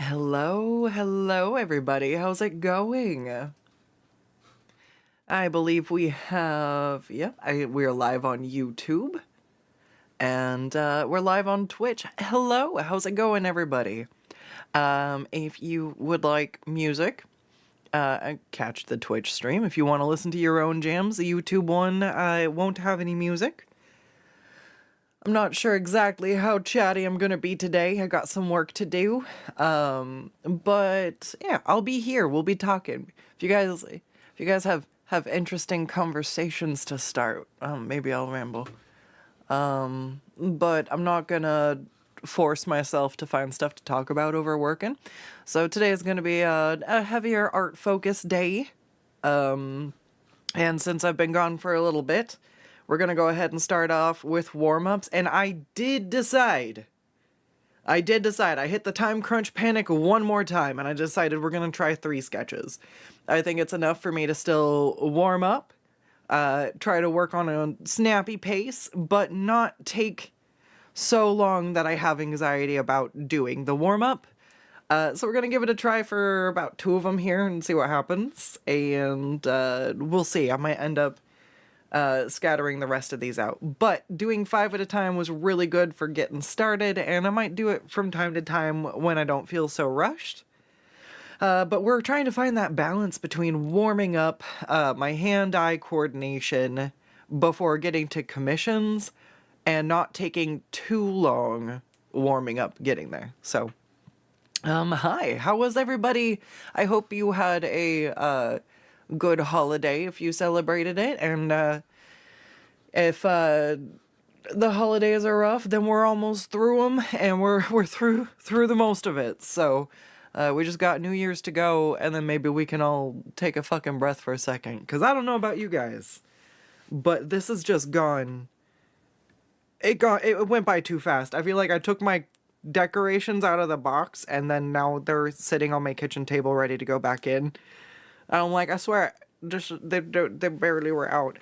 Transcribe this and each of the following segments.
Hello everybody. How's it going? I believe we have, we're live on YouTube and we're live on Twitch. Hello, how's it going everybody? If you would like music, catch the Twitch stream. If you want to listen to your own jams, the YouTube one won't have any music. I'm not sure exactly how chatty I'm gonna be today. I got some work to do. But yeah, I'll be here. We'll be talking. If you guys have interesting conversations to start, maybe I'll ramble. But I'm not gonna force myself to find stuff to talk about over working. So today is gonna be a heavier art focused day. And since I've been gone for a little bit, we're going to go ahead and start off with warm-ups, and I did decide. I hit the time crunch panic one more time, and I decided we're going to try 3 sketches. I think it's enough for me to still warm up, try to work on a snappy pace, but not take so long that I have anxiety about doing the warm-up. So we're going to give it a try for about 2 of them here and see what happens, and we'll see. I might end up scattering the rest of these out. But doing 5 at a time was really good for getting started, and I might do it from time to time when I don't feel so rushed. But we're trying to find that balance between warming up my hand-eye coordination before getting to commissions and not taking too long warming up getting there. So, hi, how was everybody? I hope you had a good holiday if you celebrated it, and if the holidays are rough, then we're almost through them, and we're through the most of it. So we just got New Year's to go, and then maybe we can all take a fucking breath for a second, because I don't know about you guys, but this has just gone. It went by too fast. I feel like I took my decorations out of the box, and then now they're sitting on my kitchen table ready to go back in. I'm like, I swear, just they barely were out.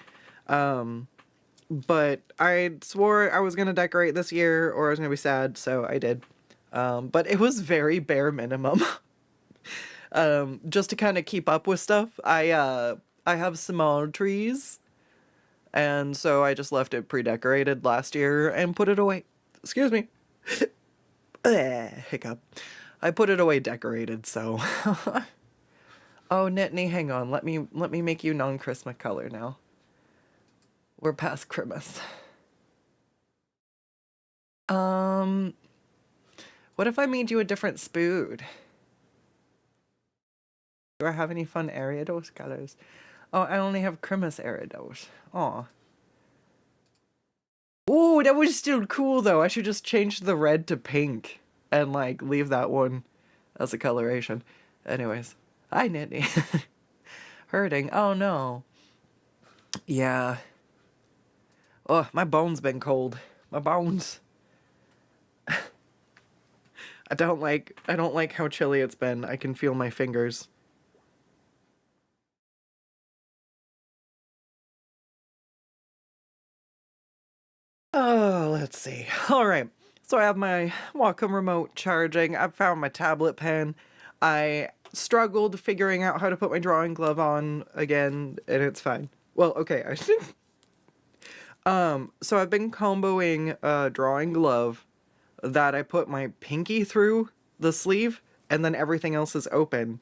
But I swore I was gonna decorate this year, or I was gonna be sad, so I did. But it was very bare minimum. Just to kind of keep up with stuff. I have small trees, and so I just left it pre-decorated last year and put it away. Excuse me. Hiccup. I put it away decorated, so. Oh, Nittany, hang on. Let me make you non-Christmas color now. We're past Christmas. What if I made you a different spoon? Do I have any fun Ariados colors? Oh, I only have Christmas Ariados. Aw. Ooh, that was still cool though. I should just change the red to pink and like leave that one as a coloration. Anyways. Hi, Nittany. Hurting. Oh, no. Yeah. Oh, my bones been cold. My bones. I don't like how chilly it's been. I can feel my fingers. Oh, let's see. All right. So I have my Wacom remote charging. I've found my tablet pen. I struggled figuring out how to put my drawing glove on again, and it's fine. Well, okay, I think. So I've been comboing a drawing glove that I put my pinky through the sleeve, and then everything else is open.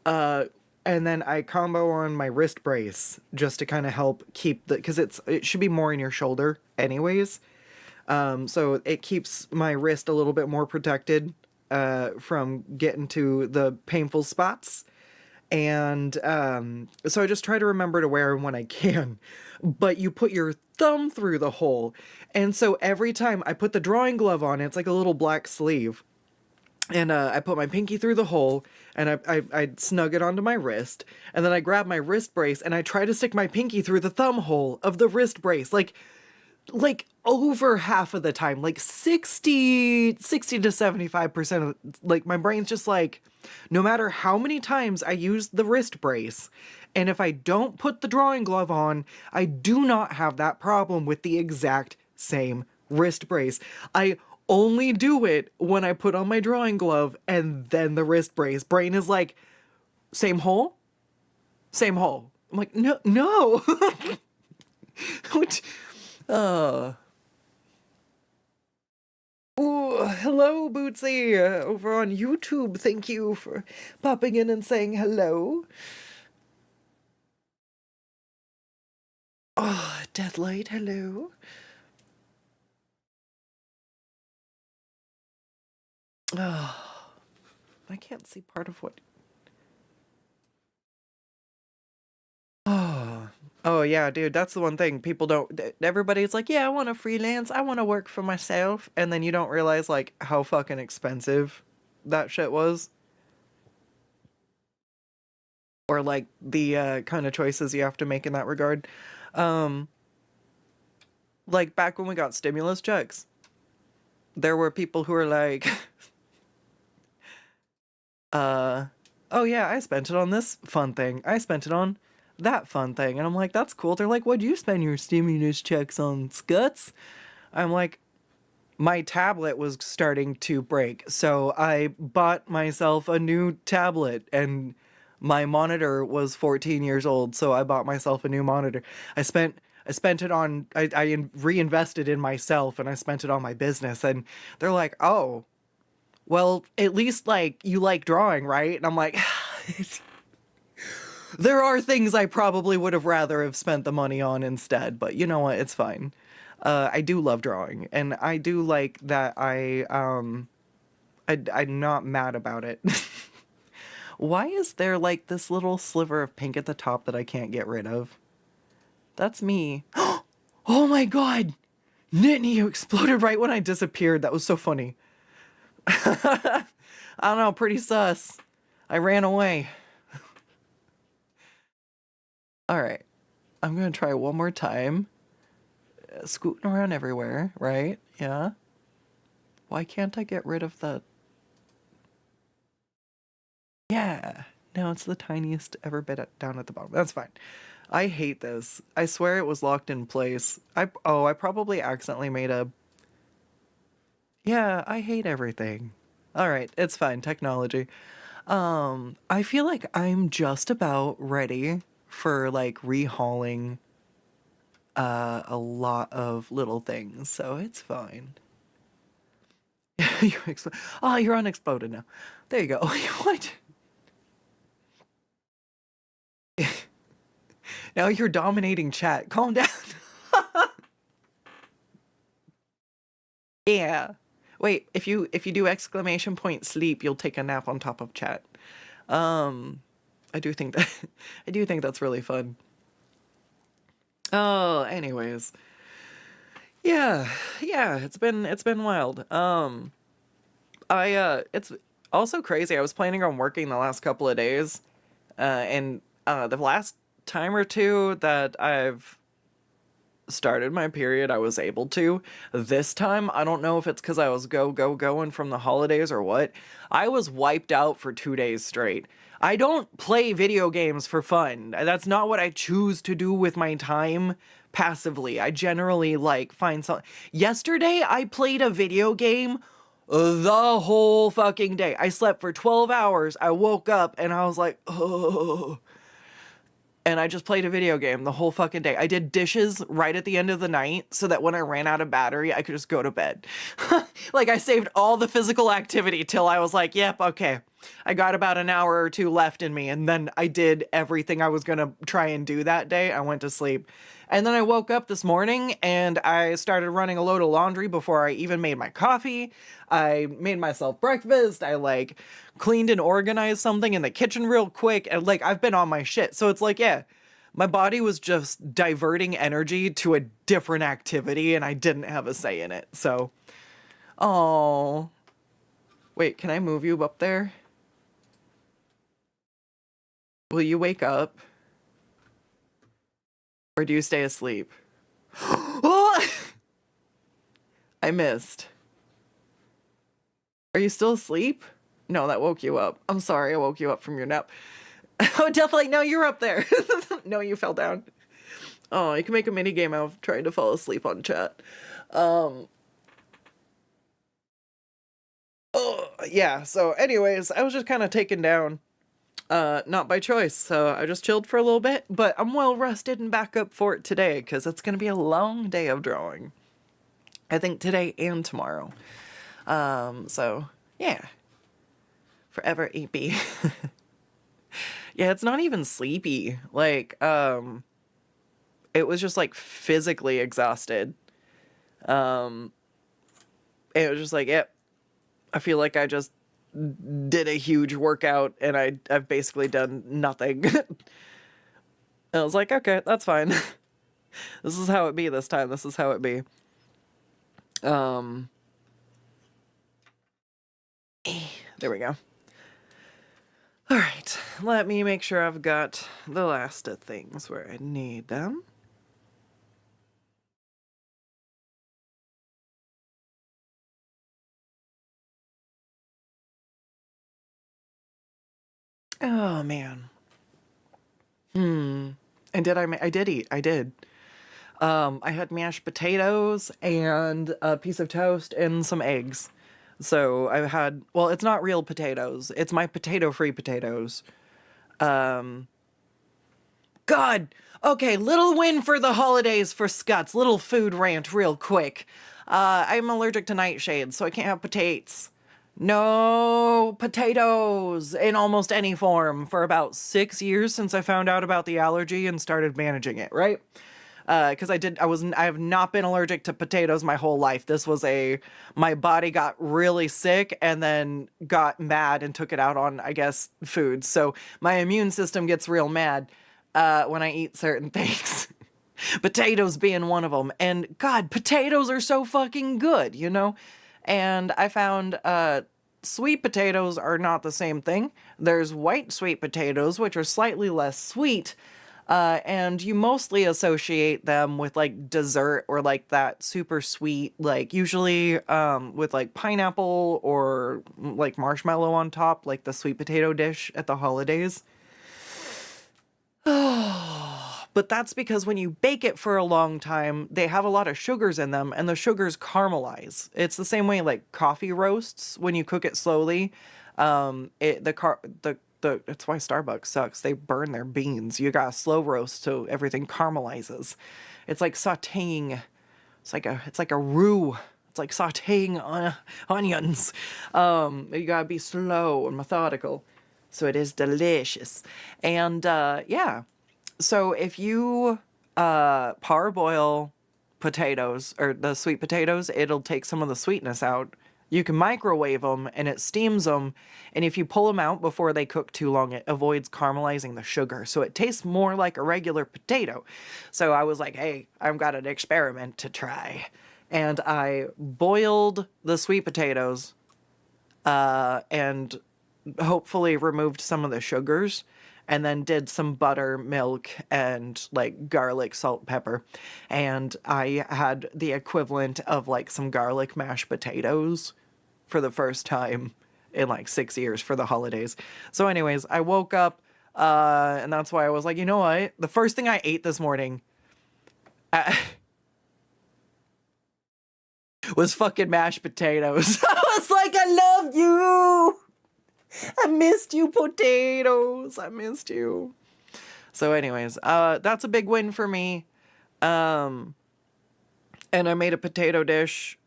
And then I combo on my wrist brace just to kind of help keep because it should be more in your shoulder anyways. So it keeps my wrist a little bit more protected from getting to the painful spots. And so I just try to remember to wear them when I can. But you put your thumb through the hole. And so every time I put the drawing glove on, it's like a little black sleeve. And I put my pinky through the hole, and I snug it onto my wrist. And then I grab my wrist brace, and I try to stick my pinky through the thumb hole of the wrist brace. Like over half of the time, like 60 to 75% of, like, my brain's just like, no matter how many times I use the wrist brace, and if I don't put the drawing glove on, I do not have that problem with the exact same wrist brace. I only do it when I put on my drawing glove and then the wrist brace. Brain is like, same hole? Same hole. I'm like, no, no. What? Ooh, hello, Bootsy, over on YouTube. Thank you for popping in and saying hello. Oh, Deadlight, hello. Oh, I can't see part of what... Oh, oh yeah, dude, that's the one thing people don't... Everybody's like, yeah, I want to freelance, I want to work for myself, and then you don't realize, like, how fucking expensive that shit was. Or, like, the kind of choices you have to make in that regard. Um, like, back when we got stimulus checks, there were people who were like, oh yeah, I spent it on this fun thing. I spent it on that fun thing. And I'm like, that's cool. They're like, what'd you spend your stimulus checks on, Skuttz? I'm like, my tablet was starting to break. So I bought myself a new tablet, and my monitor was 14 years old. So I bought myself a new monitor. I spent it on, I reinvested in myself, and I spent it on my business. And they're like, oh, well, at least, like, you like drawing, right? And I'm like, there are things I probably would have rather have spent the money on instead, but you know what? It's fine. I do love drawing, and I do like that I'm not mad about it. Why is there, like, this little sliver of pink at the top that I can't get rid of? That's me. Oh my god! Nittany, you exploded right when I disappeared. That was so funny. I don't know, pretty sus. I ran away. Alright. I'm gonna try one more time. Scooting around everywhere, right? Yeah. Why can't I get rid of the... Yeah. No, it's the tiniest ever bit down at the bottom. That's fine. I hate this. I swear it was locked in place. I probably accidentally made a... Yeah, I hate everything. Alright, it's fine. Technology. I feel like I'm just about ready for, like, rehauling a lot of little things, so it's fine. Oh, you're unexploded now. There you go. What? Now you're dominating chat. Calm down. Yeah. Wait, if you do exclamation point sleep, you'll take a nap on top of chat. I do think that I do think that's really fun. Oh, anyways. Yeah, it's been wild. It's also crazy. I was planning on working the last couple of days, and the last time or two that I've started my period, I was able to. This time, I don't know if it's because I was going from the holidays or what. I was wiped out for 2 days straight. I don't play video games for fun. That's not what I choose to do with my time passively. I generally, like, find something. Yesterday, I played a video game the whole fucking day. I slept for 12 hours. I woke up and I was like, oh. And I just played a video game the whole fucking day. I did dishes right at the end of the night so that when I ran out of battery, I could just go to bed. Like, I saved all the physical activity till I was like, yep, okay. I got about an hour or two left in me, and then I did everything I was gonna try and do that day. I went to sleep. And then I woke up this morning and I started running a load of laundry before I even made my coffee. I made myself breakfast. I, like, cleaned and organized something in the kitchen real quick. And, like, I've been on my shit. So it's like, yeah, my body was just diverting energy to a different activity and I didn't have a say in it. So, oh, wait, can I move you up there? Will you wake up? Or do you stay asleep? Oh! I missed. Are you still asleep? No, that woke you up. I'm sorry, I woke you up from your nap. Oh, definitely, no, you're up there. No, you fell down. Oh, you can make a mini game out of trying to fall asleep on chat. yeah, so anyways, I was just kind of taken down. Not by choice, so I just chilled for a little bit, but I'm well rested and back up for it today, because it's going to be a long day of drawing. I think today and tomorrow. So, yeah. Forever EP. Yeah, it's not even sleepy. Like, it was just, like, physically exhausted. It was just like, yep, I feel like I just did a huge workout and I've basically done nothing. I was like, okay, that's fine. This is how it be this time. This is how it be. There we go. All right, let me make sure I've got the last of things where I need them. Oh man. And did I did eat. I did. I had mashed potatoes and a piece of toast and some eggs. So I had, well, it's not real potatoes. It's my potato-free potatoes. God. Okay, little win for the holidays for Skuttz. Little food rant real quick. I'm allergic to nightshades, so I can't have potatoes. No potatoes in almost any form for about 6 years since I found out about the allergy and started managing it, right? Because I have not been allergic to potatoes my whole life. This was my body got really sick and then got mad and took it out on, I guess, food. So my immune system gets real mad when I eat certain things. Potatoes being one of them. And God, potatoes are so fucking good, you know? And I found sweet potatoes are not the same thing. There's white sweet potatoes, which are slightly less sweet. And you mostly associate them with like dessert or like that super sweet, like usually with like pineapple or like marshmallow on top, like the sweet potato dish at the holidays. But that's because when you bake it for a long time, they have a lot of sugars in them and the sugars caramelize. It's the same way like coffee roasts when you cook it slowly. That's why Starbucks sucks. They burn their beans. You got to slow roast so everything caramelizes. It's like sautéing. It's like a roux. It's like sautéing onions. You gotta be slow and methodical, so it is delicious. And yeah, so if you parboil potatoes or the sweet potatoes, it'll take some of the sweetness out. You can microwave them and it steams them. And if you pull them out before they cook too long, it avoids caramelizing the sugar. So it tastes more like a regular potato. So I was like, hey, I've got an experiment to try. And I boiled the sweet potatoes and hopefully removed some of the sugars. And then did some butter, milk, and like garlic, salt, pepper. And I had the equivalent of like some garlic mashed potatoes for the first time in like 6 years for the holidays. So anyways, I woke up and that's why I was like, you know what? The first thing I ate this morning was fucking mashed potatoes. I was like, I love you. I missed you, potatoes. I missed you. So anyways, that's a big win for me. And I made a potato dish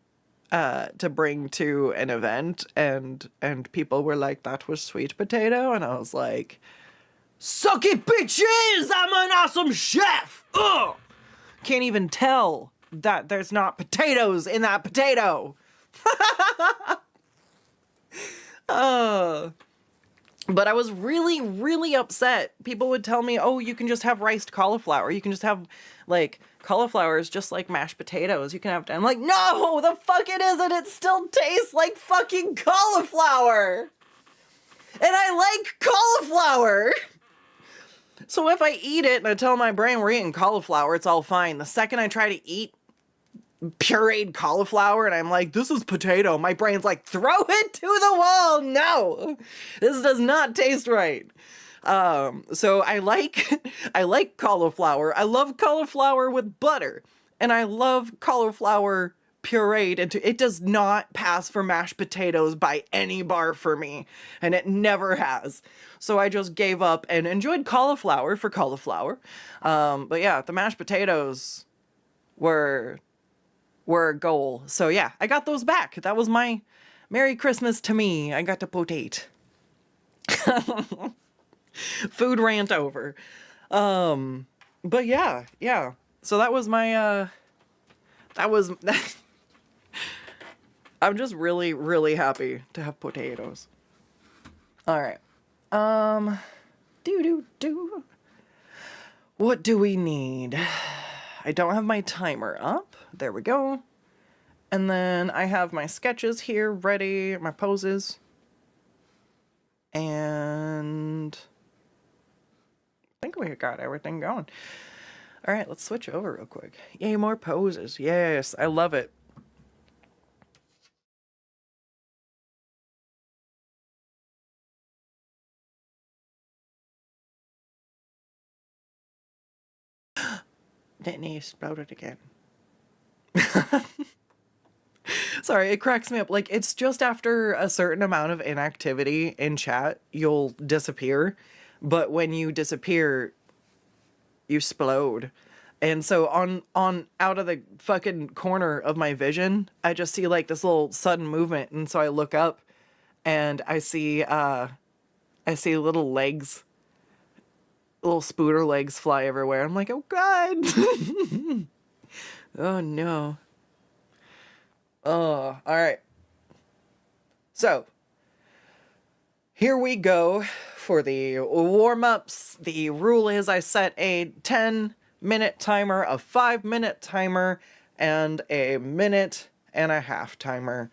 to bring to an event, and people were like, that was sweet potato, and I was like, suck it, bitches! I'm an awesome chef! Ugh! Can't even tell that there's not potatoes in that potato. But I was really, really upset. People would tell me, oh, you can just have riced cauliflower. You can just have, like, cauliflower is just like mashed potatoes. You can have, I'm like, no, the fuck it isn't. It still tastes like fucking cauliflower. And I like cauliflower. So if I eat it and I tell my brain we're eating cauliflower, it's all fine. The second I try to eat pureed cauliflower and I'm like, this is potato, my brain's like, throw it to the wall. No, this does not taste right. So I like cauliflower. I love cauliflower with butter, and I love cauliflower pureed into, it does not pass for mashed potatoes by any bar for me, and it never has. So I just gave up and enjoyed cauliflower for cauliflower. But yeah, the mashed potatoes were a goal. So yeah, I got those back. That was my Merry Christmas to me. I got to potate. Food rant over. But yeah. So that was my that was I'm just really, really happy to have potatoes. All right. Do. What do we need? I don't have my timer up. There we go. And then I have my sketches here ready, my poses. And I think we got everything going. All right, let's switch over real quick. Yay, more poses. Yes, I love it. Didn't he explode it again? Sorry, it cracks me up. Like, it's just after a certain amount of inactivity in chat, you'll disappear. But when you disappear, you explode. And so on out of the fucking corner of my vision, I just see like this little sudden movement. And so I look up and I see little legs, little spooter legs fly everywhere. I'm like, oh God. Oh no. Oh, all right. So, here we go for the warm-ups. The rule is I set a 10-minute timer, a 5-minute timer, and a 1.5-minute timer.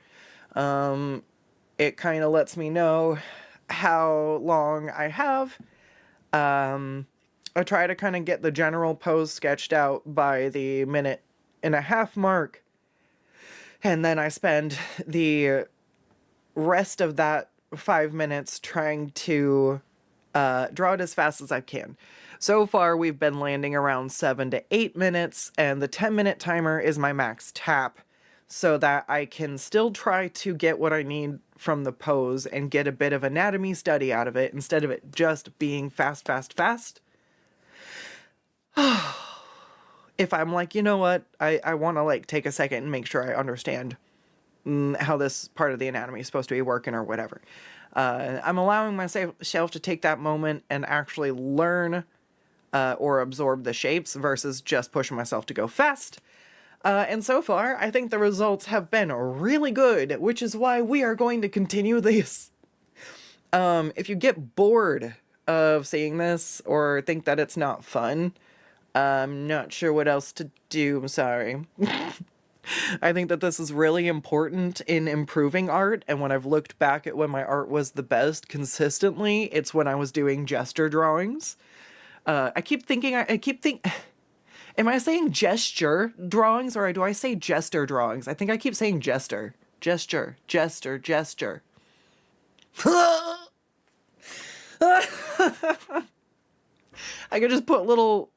It kind of lets me know how long I have. I try to kind of get the general pose sketched out by the 1.5-minute mark. And then I spend the rest of that 5 minutes trying to draw it as fast as I can. So far, we've been landing around 7 to 8 minutes, and the 10-minute timer is my max tap, so that I can still try to get what I need from the pose and get a bit of anatomy study out of it, instead of it just being fast. If I'm like, you know what, I want to like take a second and make sure I understand how this part of the anatomy is supposed to be working or whatever. I'm allowing myself to take that moment and actually learn or absorb the shapes versus just pushing myself to go fast. And so far, I think the results have been really good, which is why we are going to continue this. If you get bored of seeing this or think that it's not fun, I'm not sure what else to do. I'm sorry. I think that this is really important in improving art, and when I've looked back at when my art was the best consistently, it's when I was doing gesture drawings. Am I saying gesture drawings, or do I say jester drawings? I think I keep saying jester. Gesture. I could just put little...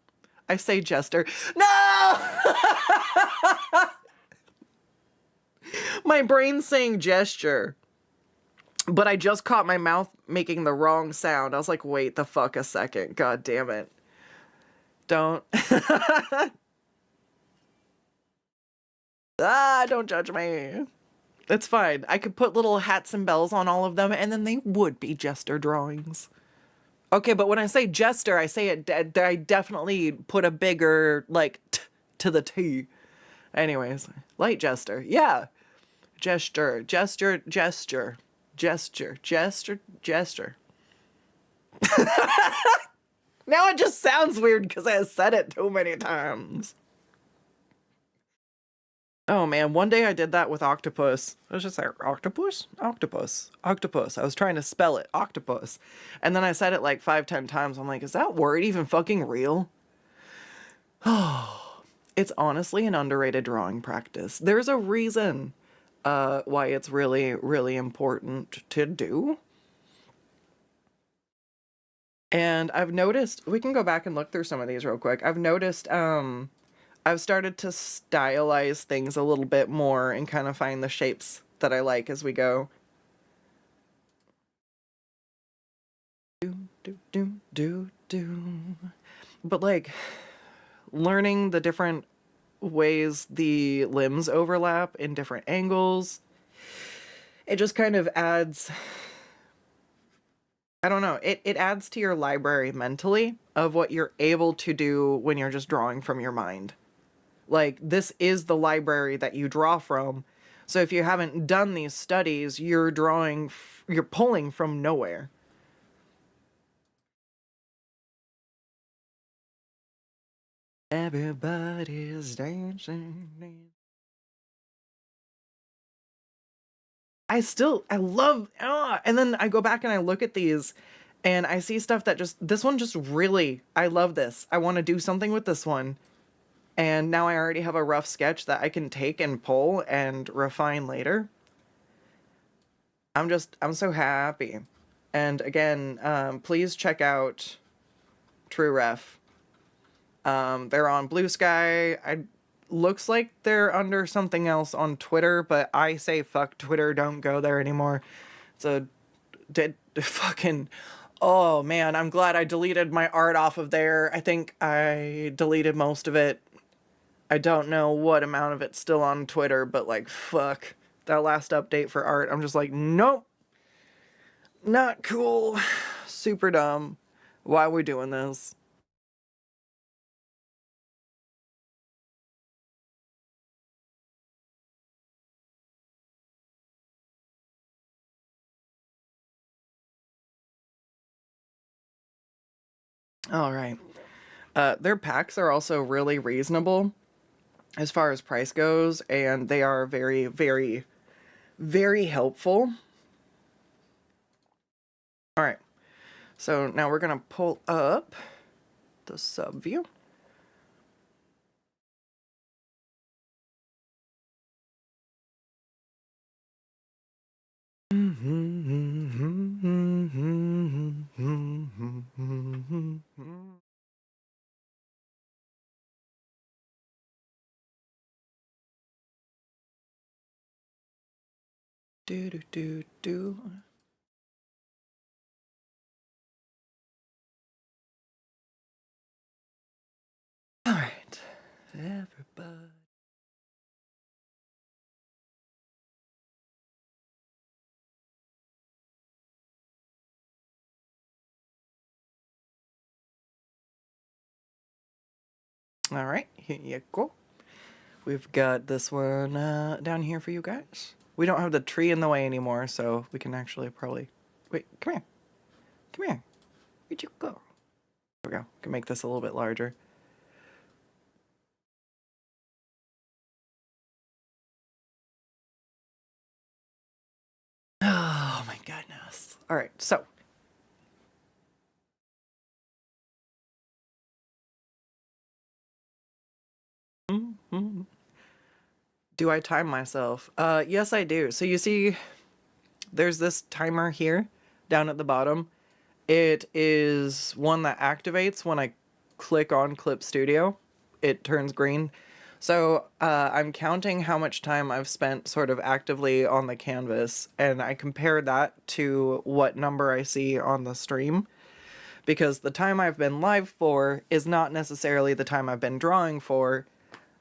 I say jester. No! My brain's saying gesture. But I just caught my mouth making the wrong sound. I was like, wait the fuck a second. God damn it. Don't. Don't judge me. It's fine. I could put little hats and bells on all of them, and then they would be jester drawings. Okay, but when I say jester, I say it, I definitely put a bigger, like, t to the T. Anyways, light jester. Yeah. Gesture. Now it just sounds weird because I said it too many times. Oh man, one day I did that with octopus. I was just like, octopus? Octopus. I was trying to spell it, octopus. And then I said it like 5-10 times. I'm like, is that word even fucking real? Oh, it's honestly an underrated drawing practice. There's a reason why it's really, really important to do. And I've noticed, we can go back and look through some of these real quick. I've noticed, I've started to stylize things a little bit more and kind of find the shapes that I like as we go. Do. But like learning the different ways the limbs overlap in different angles, it just kind of adds, I don't know, it adds to your library mentally of what you're able to do when you're just drawing from your mind. Like, this is the library that you draw from. So if you haven't done these studies, you're you're pulling from nowhere. Everybody's dancing. I love, and then I go back and I look at these and I see stuff that this one just really, I love this. I want to do something with this one. And now I already have a rough sketch that I can take and pull and refine later. I'm so happy. And again, please check out TrueRef. They're on Blue Sky. Looks like they're under something else on Twitter, but I say fuck Twitter, don't go there anymore. It's a fucking, oh man, I'm glad I deleted my art off of there. I think I deleted most of it. I don't know what amount of it's still on Twitter, but like, fuck. That last update for art, I'm just like, nope. Not cool. Super dumb. Why are we doing this? All right. Their packs are also really reasonable as far as price goes, and they are very, very, very helpful. All right. So now we're going to pull up the sub view. Do do do do. All right, everybody. All right, here you go. We've got this one down here for you guys. We don't have the tree in the way anymore, so we can actually probably... Wait, come here. Come here. Where'd you go? There we go. Can make this a little bit larger. Oh my goodness. All right, so. Do I time myself? Yes, I do. So you see, there's this timer here down at the bottom. It is one that activates when I click on Clip Studio. It turns green. So I'm counting how much time I've spent sort of actively on the canvas, and I compare that to what number I see on the stream, because the time I've been live for is not necessarily the time I've been drawing for,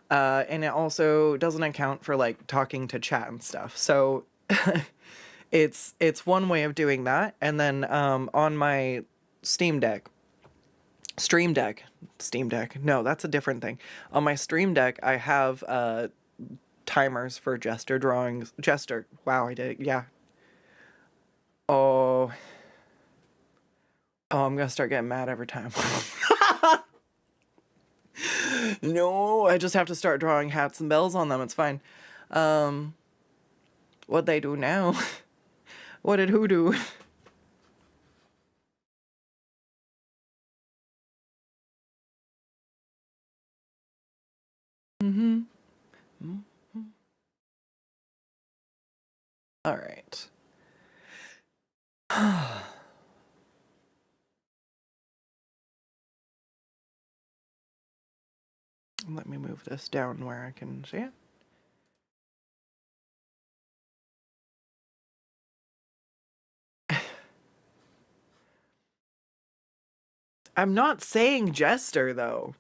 and it also doesn't account for like talking to chat and stuff. So it's one way of doing that. And then on my Stream Deck, no, that's a different thing. On my Stream Deck, I have timers for gesture drawings. Wow, I did it. Yeah. Oh, I'm gonna start getting mad every time. No, I just have to start drawing hats and bells on them. It's fine. What'd they do now? What did who do? Mm-hmm. All right. Let me move this down where I can see it. I'm not saying jester, though.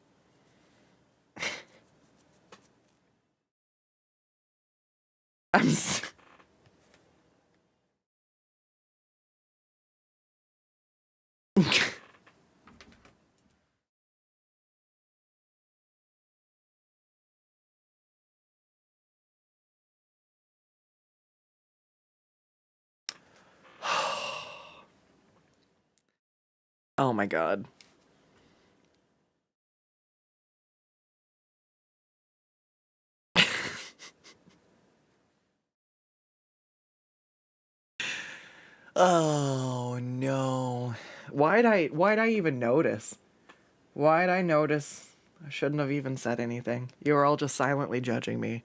I'm Oh my god. Oh no. Why'd I even notice? Why'd I notice? I shouldn't have even said anything. You were all just silently judging me.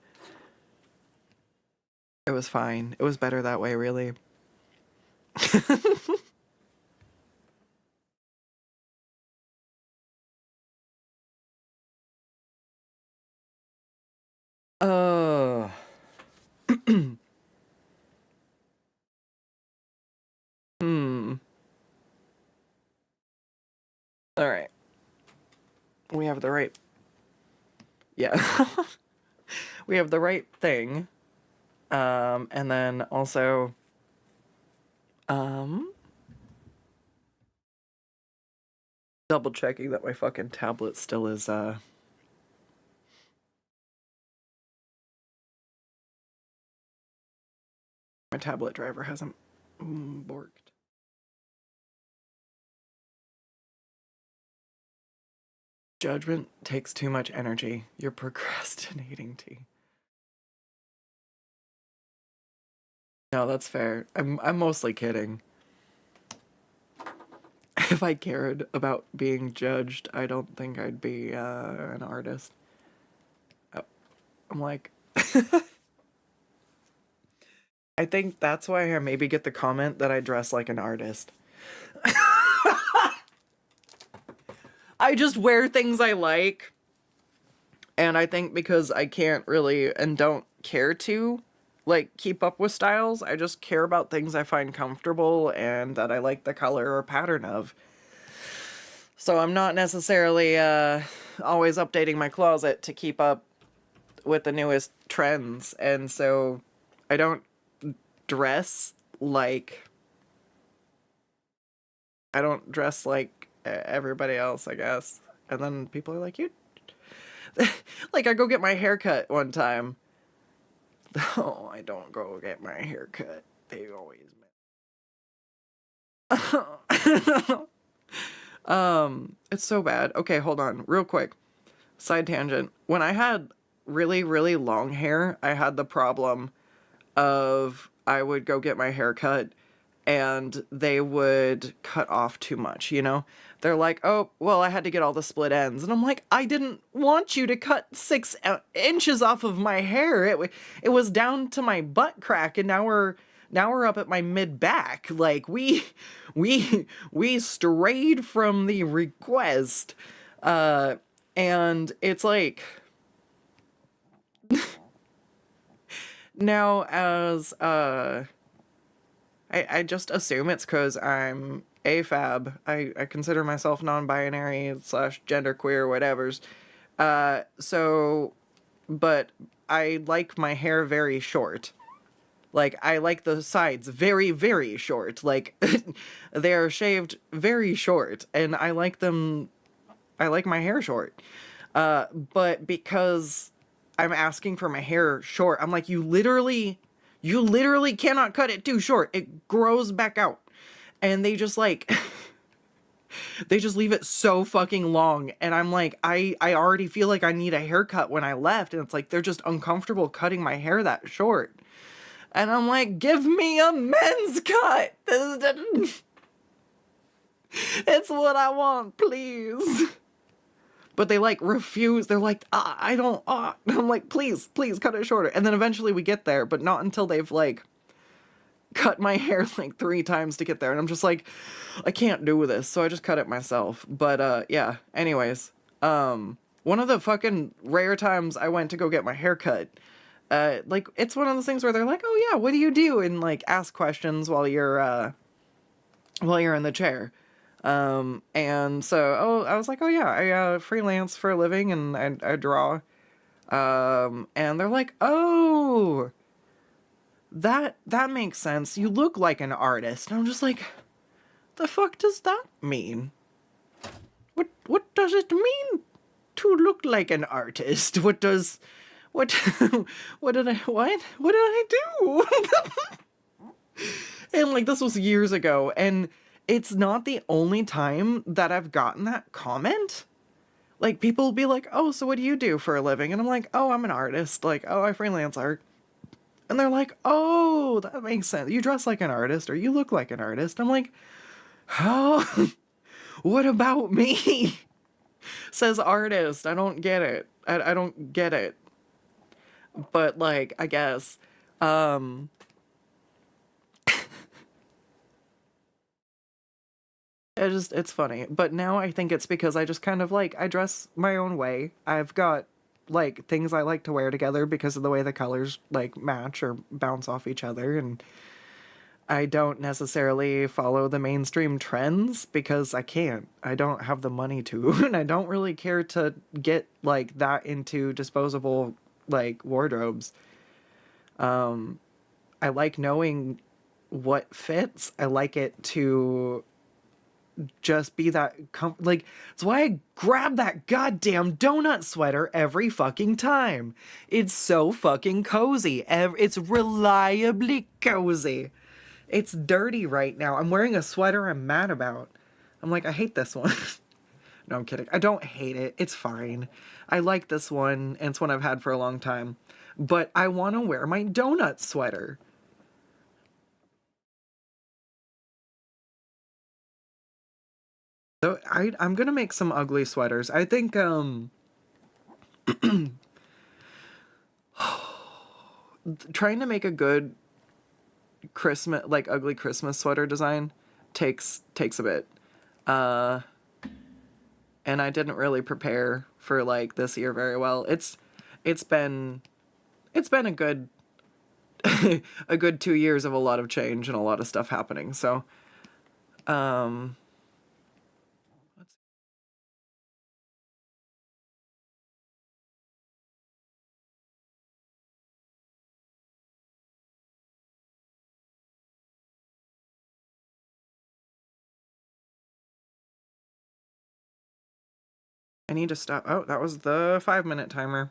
It was fine. It was better that way, really. Oh. Hmm. All right. We have the right. Yeah. We have the right thing. And then also double checking that my fucking tablet still is my tablet driver hasn't borked. Judgment takes too much energy. You're procrastinating, T. No, that's fair. I'm mostly kidding. If I cared about being judged, I don't think I'd be an artist. Oh, I'm like I think that's why I maybe get the comment that I dress like an artist. I just wear things I like. And I think because I can't really and don't care to like keep up with styles, I just care about things I find comfortable and that I like the color or pattern of. So I'm not necessarily always updating my closet to keep up with the newest trends. And so I don't dress like everybody else, I guess. And then people are like, you like I go get my hair cut one time. Oh, I don't go get my hair cut. They always it's so bad. Okay, hold on, real quick. Side tangent. When I had really, really long hair, I had the problem of I would go get my hair cut and they would cut off too much, you know? They're like, oh, well, I had to get all the split ends. And I'm like, I didn't want you to cut 6 inches off of my hair. It was down to my butt crack, and now we're up at my mid back. Like we strayed from the request. And it's like now as I just assume it's because I'm AFAB. I consider myself non-binary / genderqueer, whatever's. So, but I like my hair very short. Like, I like the sides very, very short. Like, they're shaved very short, and I like my hair short. But because I'm asking for my hair short, I'm like, you literally cannot cut it too short. It grows back out. And they just like, they just leave it so fucking long. And I'm like, I already feel like I need a haircut when I left. And it's like, they're just uncomfortable cutting my hair that short. And I'm like, give me a men's cut. It's what I want, please. But they like refuse. They're like, I don't, I'm like, please cut it shorter. And then eventually we get there, but not until they've like cut my hair like 3 times to get there. And I'm just like, I can't do this. So I just cut it myself. But yeah, anyways, what one of the fucking rare times I went to go get my hair cut, like, it's one of those things where they're like, oh yeah, what do you do? And like ask questions while you're in the chair. And so, I was like, oh yeah, I freelance for a living and I draw. And they're like, oh, that makes sense. You look like an artist. And I'm just like, the fuck does that mean? What does it mean to look like an artist? What what did I do? And like, this was years ago, and it's not the only time that I've gotten that comment. Like, people will be like, oh, so what do you do for a living? And I'm like, oh, I'm an artist. Like, oh, I freelance art. And they're like, oh, that makes sense. You dress like an artist or you look like an artist. I'm like, oh, what about me? Says artist. I don't get it. I don't get it. But like, I guess, it's funny. But now I think it's because I just kind of like, I dress my own way. I've got like things I like to wear together because of the way the colors like match or bounce off each other, and I don't necessarily follow the mainstream trends because I can't. I don't have the money to, and I don't really care to get like that into disposable like wardrobes. I like knowing what fits. I like it to just be that like, it's why I grab that goddamn donut sweater every fucking time. It's so fucking cozy. It's reliably cozy. It's dirty right now. I'm wearing a sweater I'm mad about. I'm like, I hate this one. No, I'm kidding. I don't hate it. It's fine. I like this one, and it's one I've had for a long time. But I want to wear my donut sweater. So I'm gonna make some ugly sweaters. I think trying to make a good Christmas, like ugly Christmas sweater design takes a bit. And I didn't really prepare for like this year very well. It's been a good a good 2 years of a lot of change and a lot of stuff happening. So let's I need to stop. Oh, that was the 5-minute timer.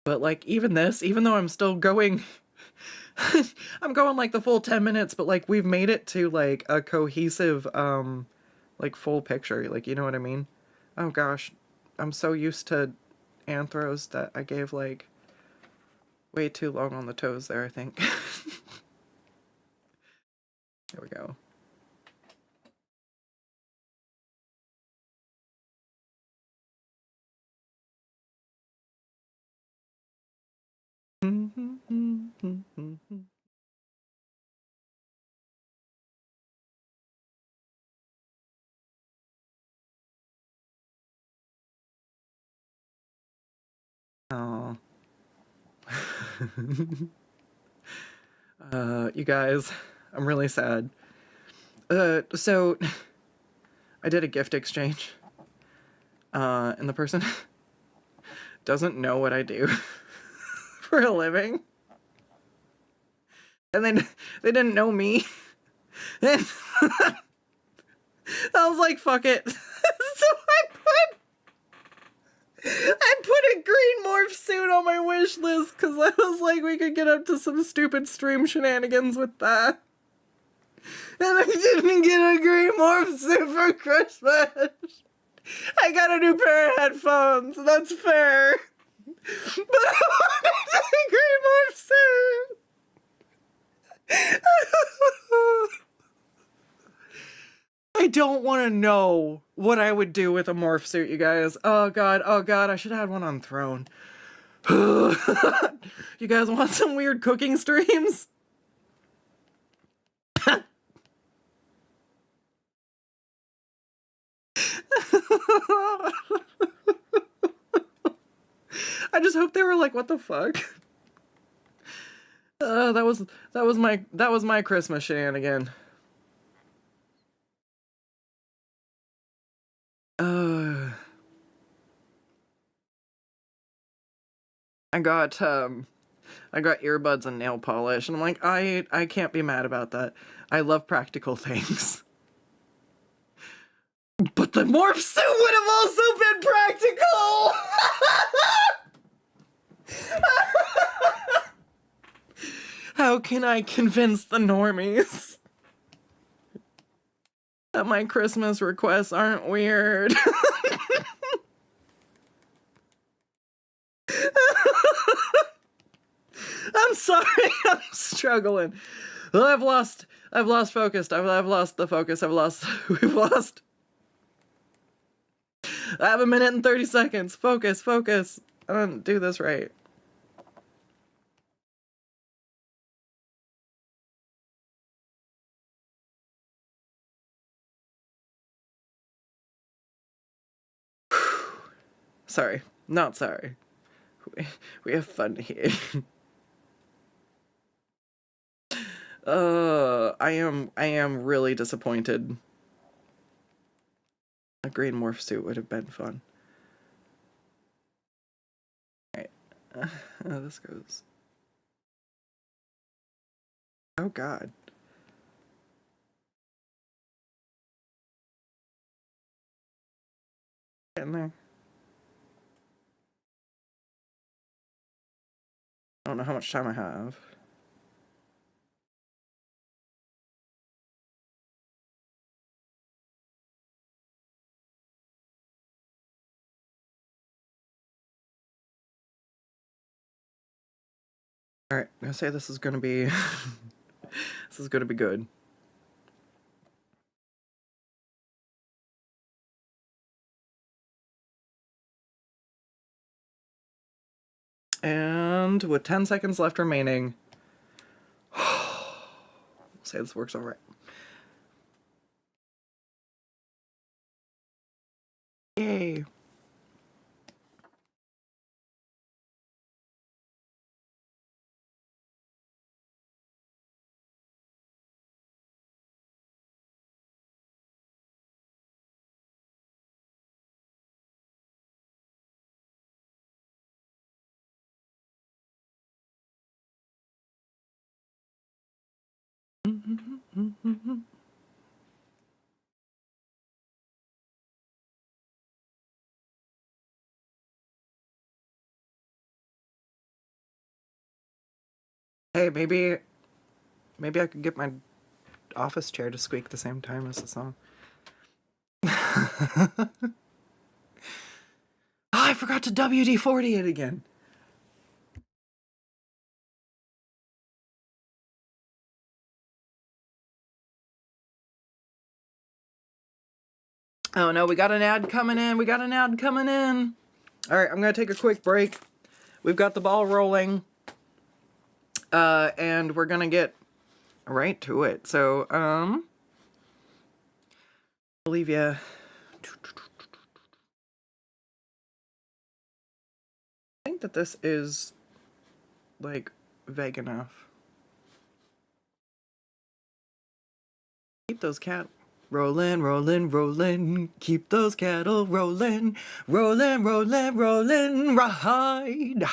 But like, even this, even though I'm still going I'm going like the full 10 minutes, but like we've made it to like a cohesive like full picture, like, you know what I mean? Oh gosh, I'm so used to anthros that I gave like way too long on the toes there, I think. There we go. Oh. You guys, I'm really sad. So I did a gift exchange. And the person doesn't know what I do for a living. And then they didn't know me. And I was like, fuck it. So I put a green morph suit on my wish list because I was like, we could get up to some stupid stream shenanigans with that. And I didn't get a green morph suit for Christmas. I got a new pair of headphones. That's fair. But I wanted a green morph suit. don't want to know what I would do with a morph suit, you guys. Oh god, I should have had one on Throne. You guys want some weird cooking streams? I just hope they were like, what the fuck? That was my Christmas shenanigan. I got earbuds and nail polish, and I'm like, I can't be mad about that. I love practical things. But the morph suit would have also been practical! How can I convince the normies that my Christmas requests aren't weird? I'm sorry, I'm struggling. I've lost focus. I've lost the focus. We've lost. I have 1 minute and 30 seconds. Focus. I didn't do this right. Sorry. Not sorry. We have fun here. I am really disappointed. A green morph suit would have been fun. Alright. This goes. Oh god. Get in there. I don't know how much time I have. Alright, I'm gonna say this is gonna be this is gonna be good. And with 10 seconds left remaining, we'll say this works alright. Yay. Hey, maybe I could get my office chair to squeak the same time as the song. Oh, I forgot to WD-40 it again. Oh no, we got an ad coming in. All right, I'm gonna take a quick break. We've got the ball rolling. And we're gonna get right to it. So, I'll leave you. I think that this is, like, vague enough. Keep those cat rolling, rolling, rolling. Keep those cattle rolling, rolling, rolling, rolling. Ride.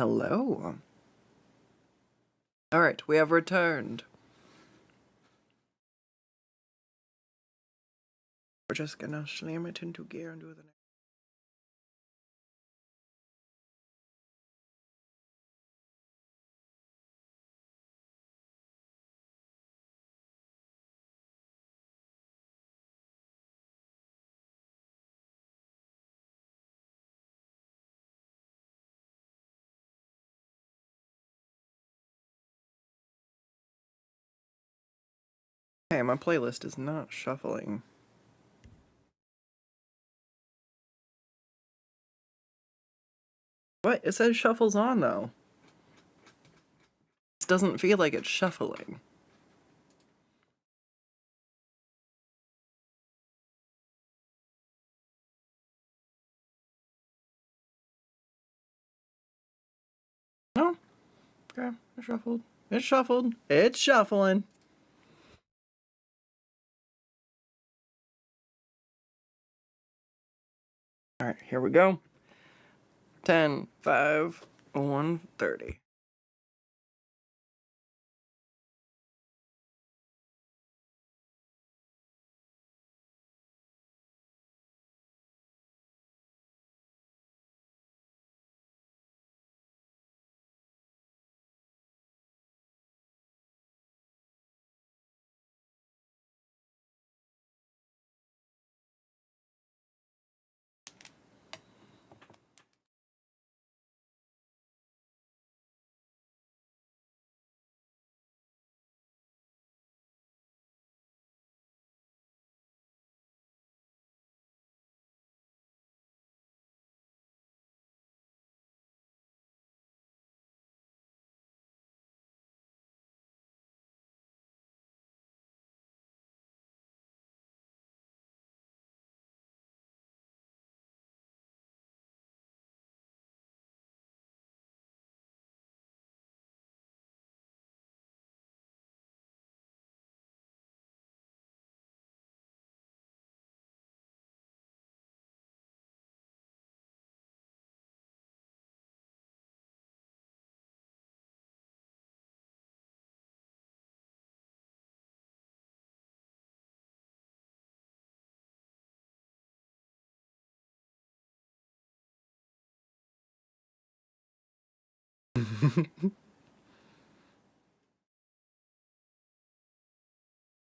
Hello. Alright, we have returned. We're just gonna slam it into gear and do the next. Hey, my playlist is not shuffling. What? It says shuffles on, though. It doesn't feel like it's shuffling. No? Okay, it shuffled. It's shuffled. It's shuffling. Alright, here we go. 10, 5, 1:30.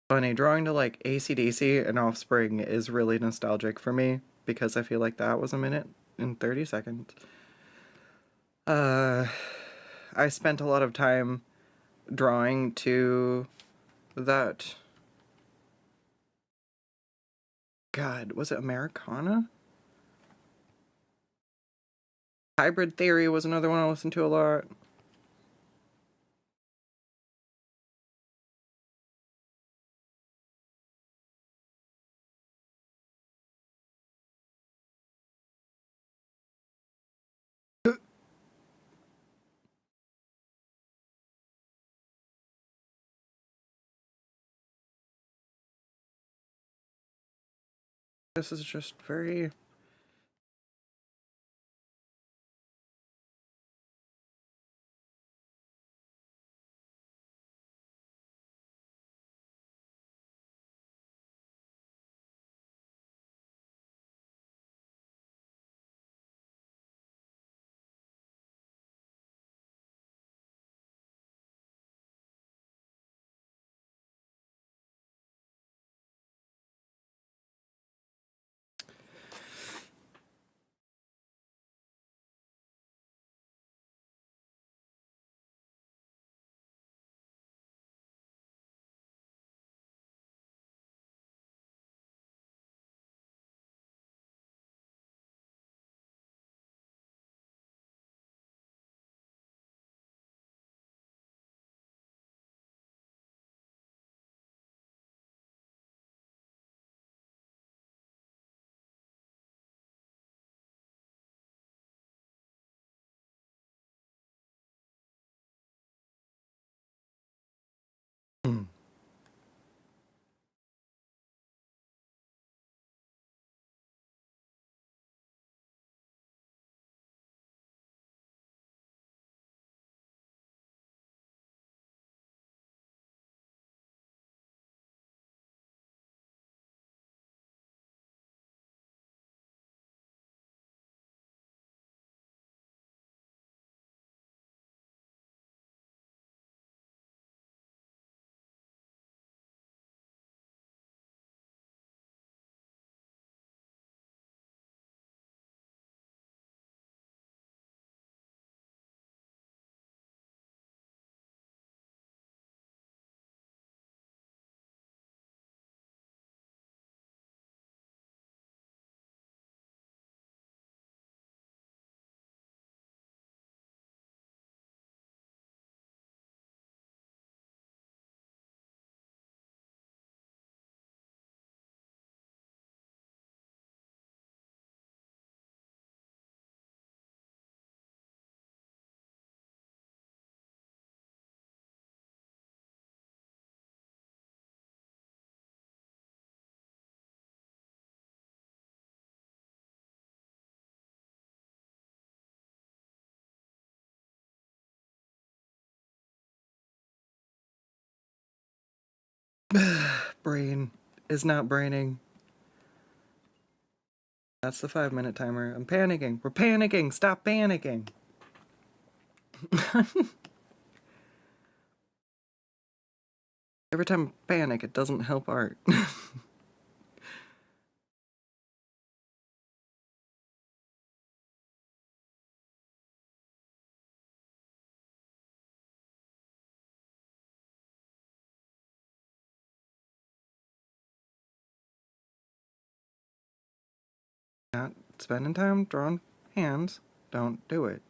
Funny, drawing to like AC/DC and Offspring is really nostalgic for me because I feel like that was a minute and 30 seconds. Uh, I spent a lot of time drawing to that. God, was it Americana? Hybrid Theory was another one I listened to a lot. This is just very. Brain is not braining. That's the 5-minute timer. I'm panicking. We're panicking. Stop panicking. Every time I panic, it doesn't help art. Not spending time drawing hands. Don't do it.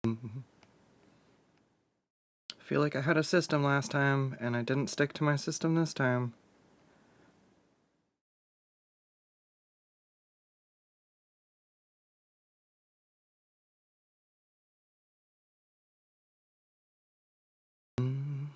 I feel like I had a system last time, and I didn't stick to my system this time. Mm.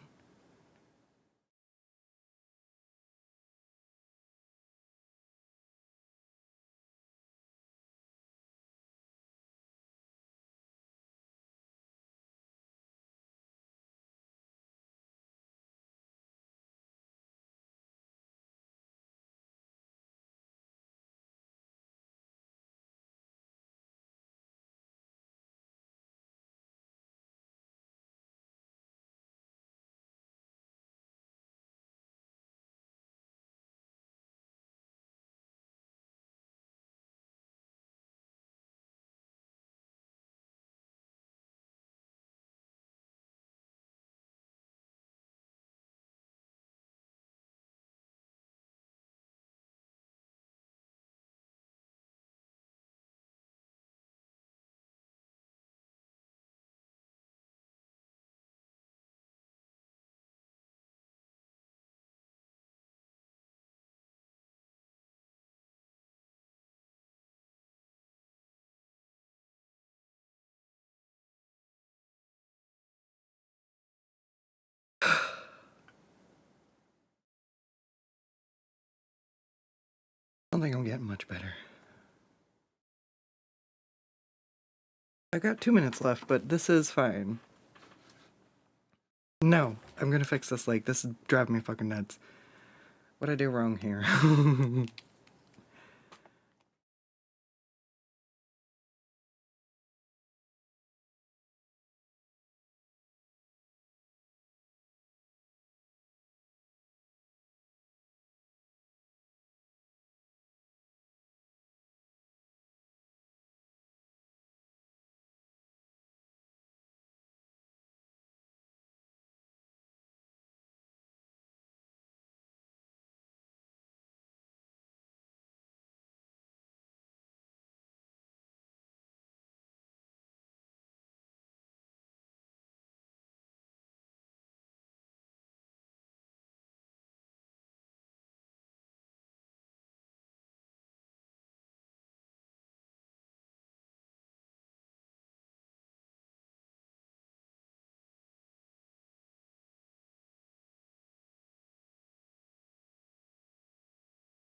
I don't think I'm getting much better. I got 2 minutes left, but this is fine. No, I'm gonna fix this lake. This is driving me fucking nuts. What'd I do wrong here?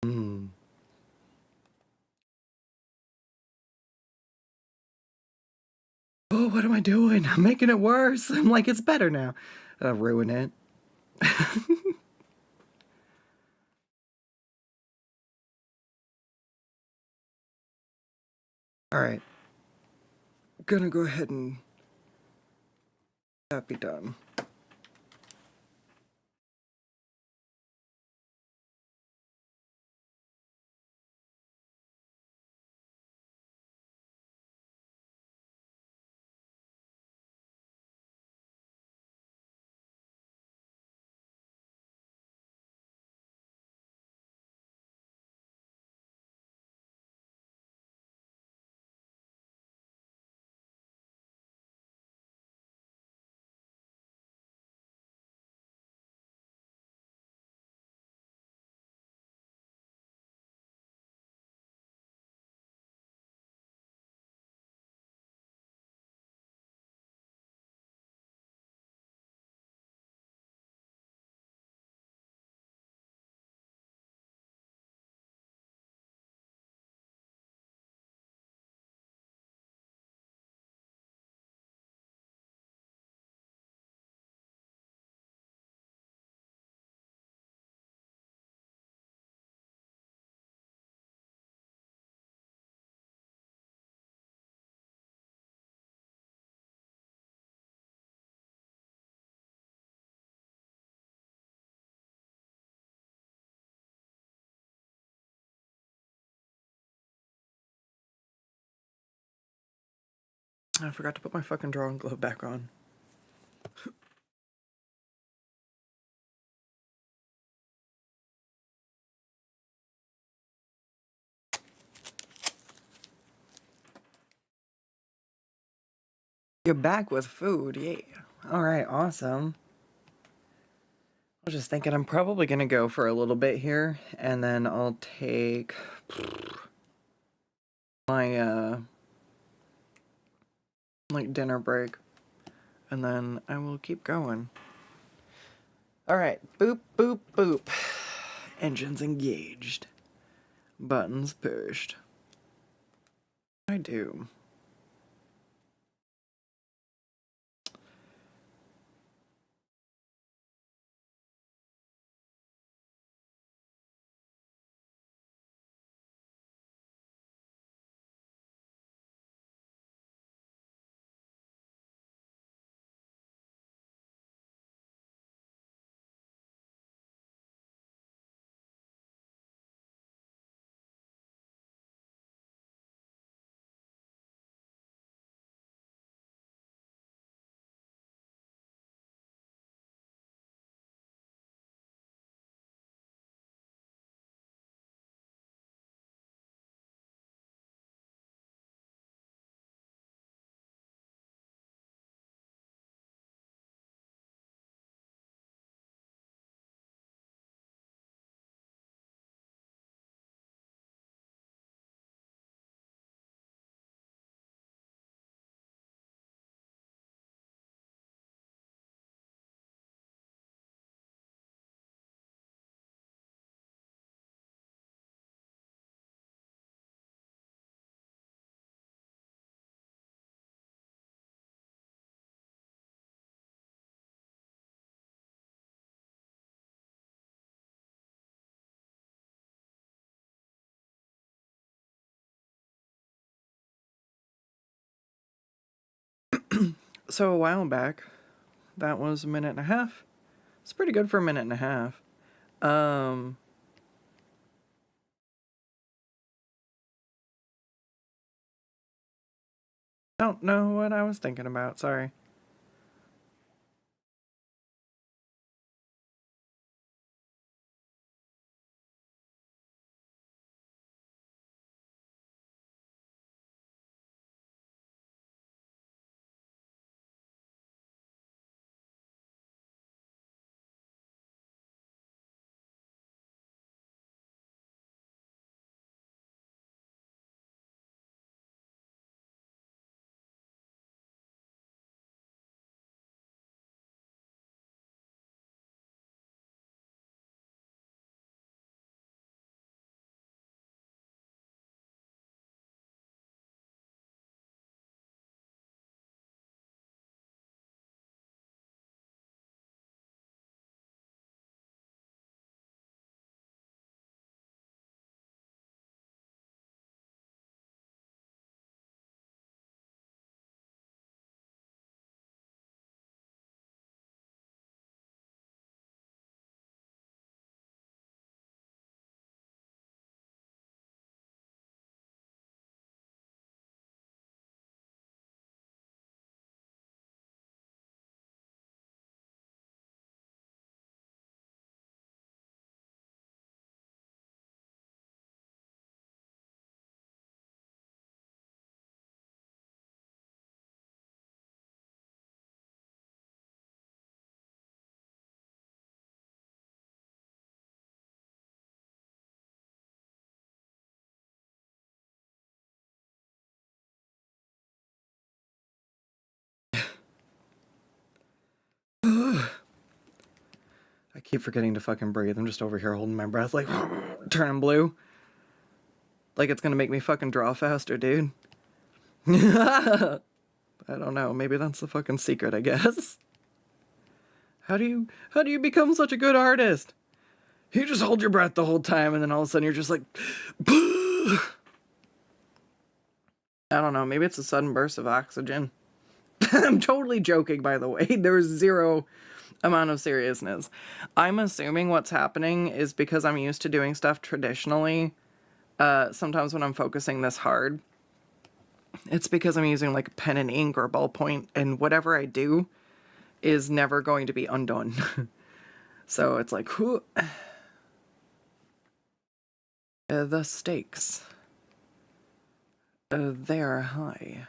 Mm. Oh, what am I doing? I'm making it worse. I'm like, it's better now. I'll ruin it. Alright. Gonna go ahead and that be done. I forgot to put my fucking drawing glove back on. You're back with food, yeah. Alright, awesome. I was just thinking I'm probably gonna go for a little bit here, and then I'll take my, like, dinner break, and then I will keep going. Alright, boop, boop, boop. Engines engaged. Buttons pushed. I do. So a while back, that was a minute and a half. It's pretty good for a minute and a half. Don't know what I was thinking about, sorry. I keep forgetting to fucking breathe. I'm just over here holding my breath like turning blue. Like it's gonna make me fucking draw faster, dude. I don't know. Maybe that's the fucking secret, I guess. How do you become such a good artist? You just hold your breath the whole time and then all of a sudden you're just like I don't know, maybe it's a sudden burst of oxygen. I'm totally joking, by the way. There's zero amount of seriousness. I'm assuming what's happening is because I'm used to doing stuff traditionally. Sometimes when I'm focusing this hard, It's because I'm using like pen and ink or ballpoint, and whatever I do is never going to be undone. So it's like, whew. The stakes. They are high.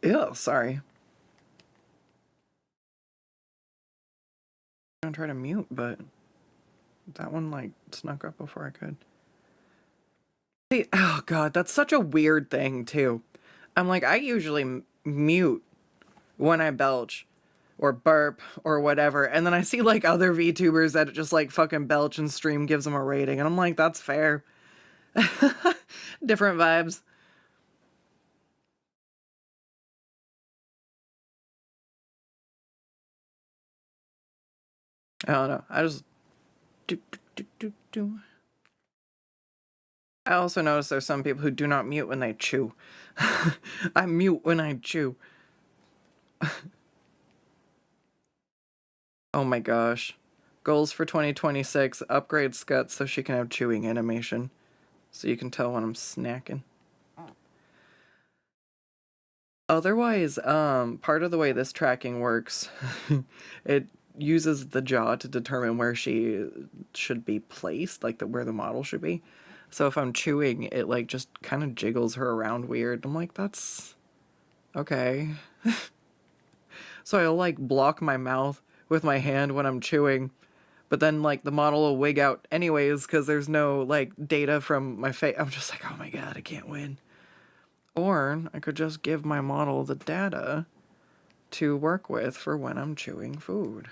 Ew, sorry. I'm gonna try to mute, but that one like snuck up before I could. See, oh god, that's such a weird thing too. I'm like, I usually mute when I belch or burp or whatever, and then I see like other VTubers that just like fucking belch and stream gives them a rating, and I'm like, that's fair. Different vibes. I don't know. I just do. I also notice there's some people who do not mute when they chew. I mute when I chew. Oh my gosh. Goals for 2026, upgrade Skuttz so she can have chewing animation. So you can tell when I'm snacking. Otherwise, part of the way this tracking works, it uses the jaw to determine where she should be placed, like where the model should be. So if I'm chewing, it like just kind of jiggles her around weird. I'm like, that's okay. So I'll like block my mouth with my hand when I'm chewing, but then like the model will wig out anyways because there's no like data from my face. I'm just like, oh my god, I can't win. Or I could just give my model the data to work with for when I'm chewing food.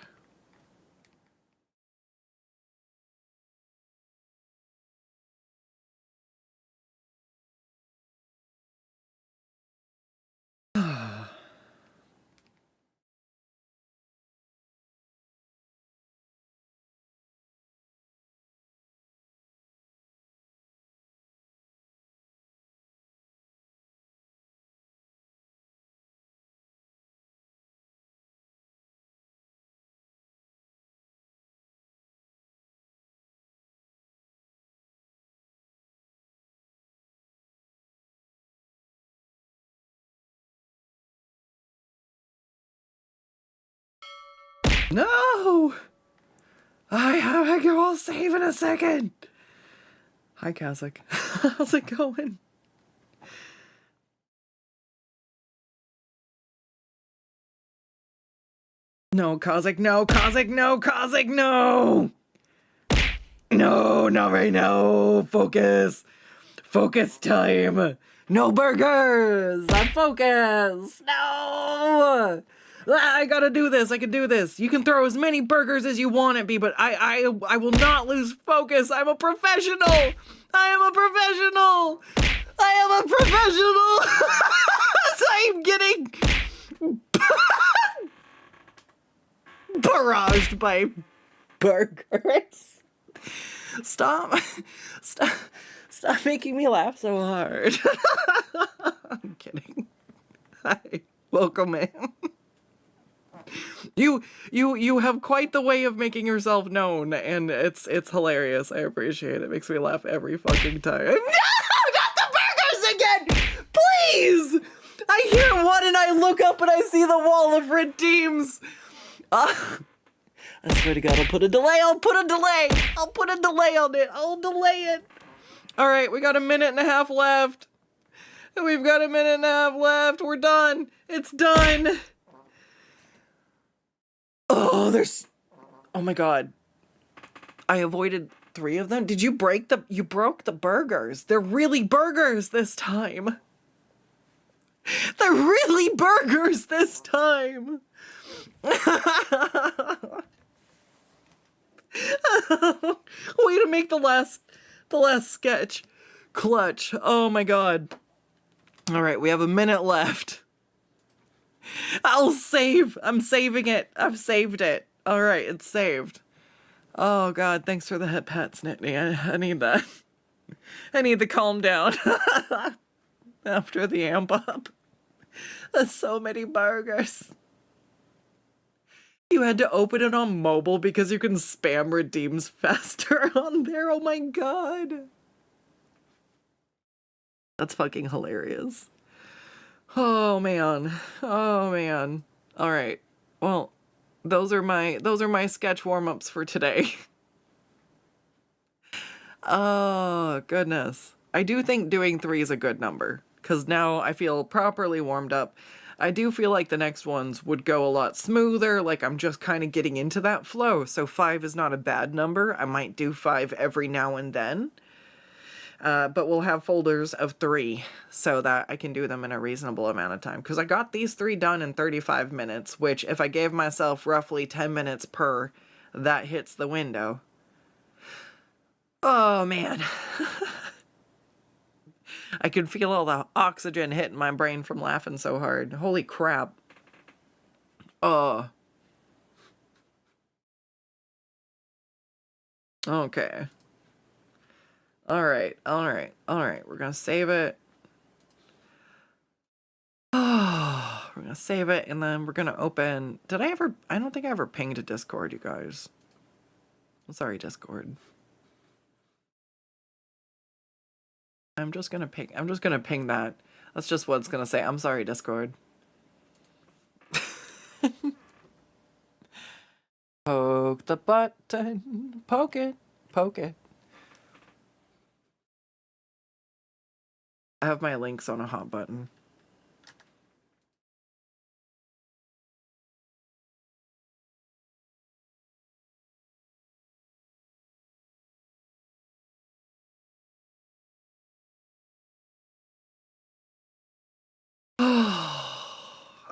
No! I will save in a second. Hi, Kazakh. How's it going? No, Kazakh, no, Kazakh, no, Kazakh, no! No, not right now. Focus. Focus time. No burgers. I'm focused. No. I gotta do this. I can do this. You can throw as many burgers as you want at me, but I will not lose focus. I'm a professional. I am a professional. I am a professional. I'm getting barraged by burgers. Stop making me laugh so hard. I'm kidding. Hi, welcome in. You have quite the way of making yourself known, and it's hilarious. I appreciate it. It makes me laugh every fucking time. No, not the burgers again! Please! I hear one and I look up and I see the wall of red teams. I swear to God, I'll put a delay. I'll put a delay on it. I'll delay it. All right, we got a minute and a half left. We've got a minute and a half left. We're done. It's done. Oh, oh my God. I avoided 3 of them. Did you you broke the burgers. They're really burgers this time. They're really burgers this time. Way to make the last sketch clutch. Oh my God. All right, we have a minute left. I'll save. I'm saving it. I've saved it. All right, it's saved. Oh God, thanks for the hip pats, Nittany. I need that. I need to calm down after the amp up. There's so many burgers. You had to open it on mobile because you can spam redeems faster on there. Oh my god. That's fucking hilarious. Oh man. Oh man. All right. Well, those are my sketch warm-ups for today. Oh, goodness. I do think doing 3 is a good number, because now I feel properly warmed up. I do feel like the next ones would go a lot smoother, like I'm just kind of getting into that flow, so 5 is not a bad number. I might do 5 every now and then, but we'll have folders of 3 so that I can do them in a reasonable amount of time, because I got these 3 done in 35 minutes, which if I gave myself roughly 10 minutes per, that hits the window. Oh, man. I could feel all the oxygen hitting my brain from laughing so hard. Holy crap. Oh. Okay. Alright, alright, alright. We're gonna save it. Oh, we're gonna save it, and then we're gonna open... I don't think I ever pinged a Discord, you guys. I'm sorry, Discord. I'm just gonna ping that. That's just what it's gonna say. I'm sorry, Discord. Poke the button. Poke it. Poke it. I have my links on a hot button.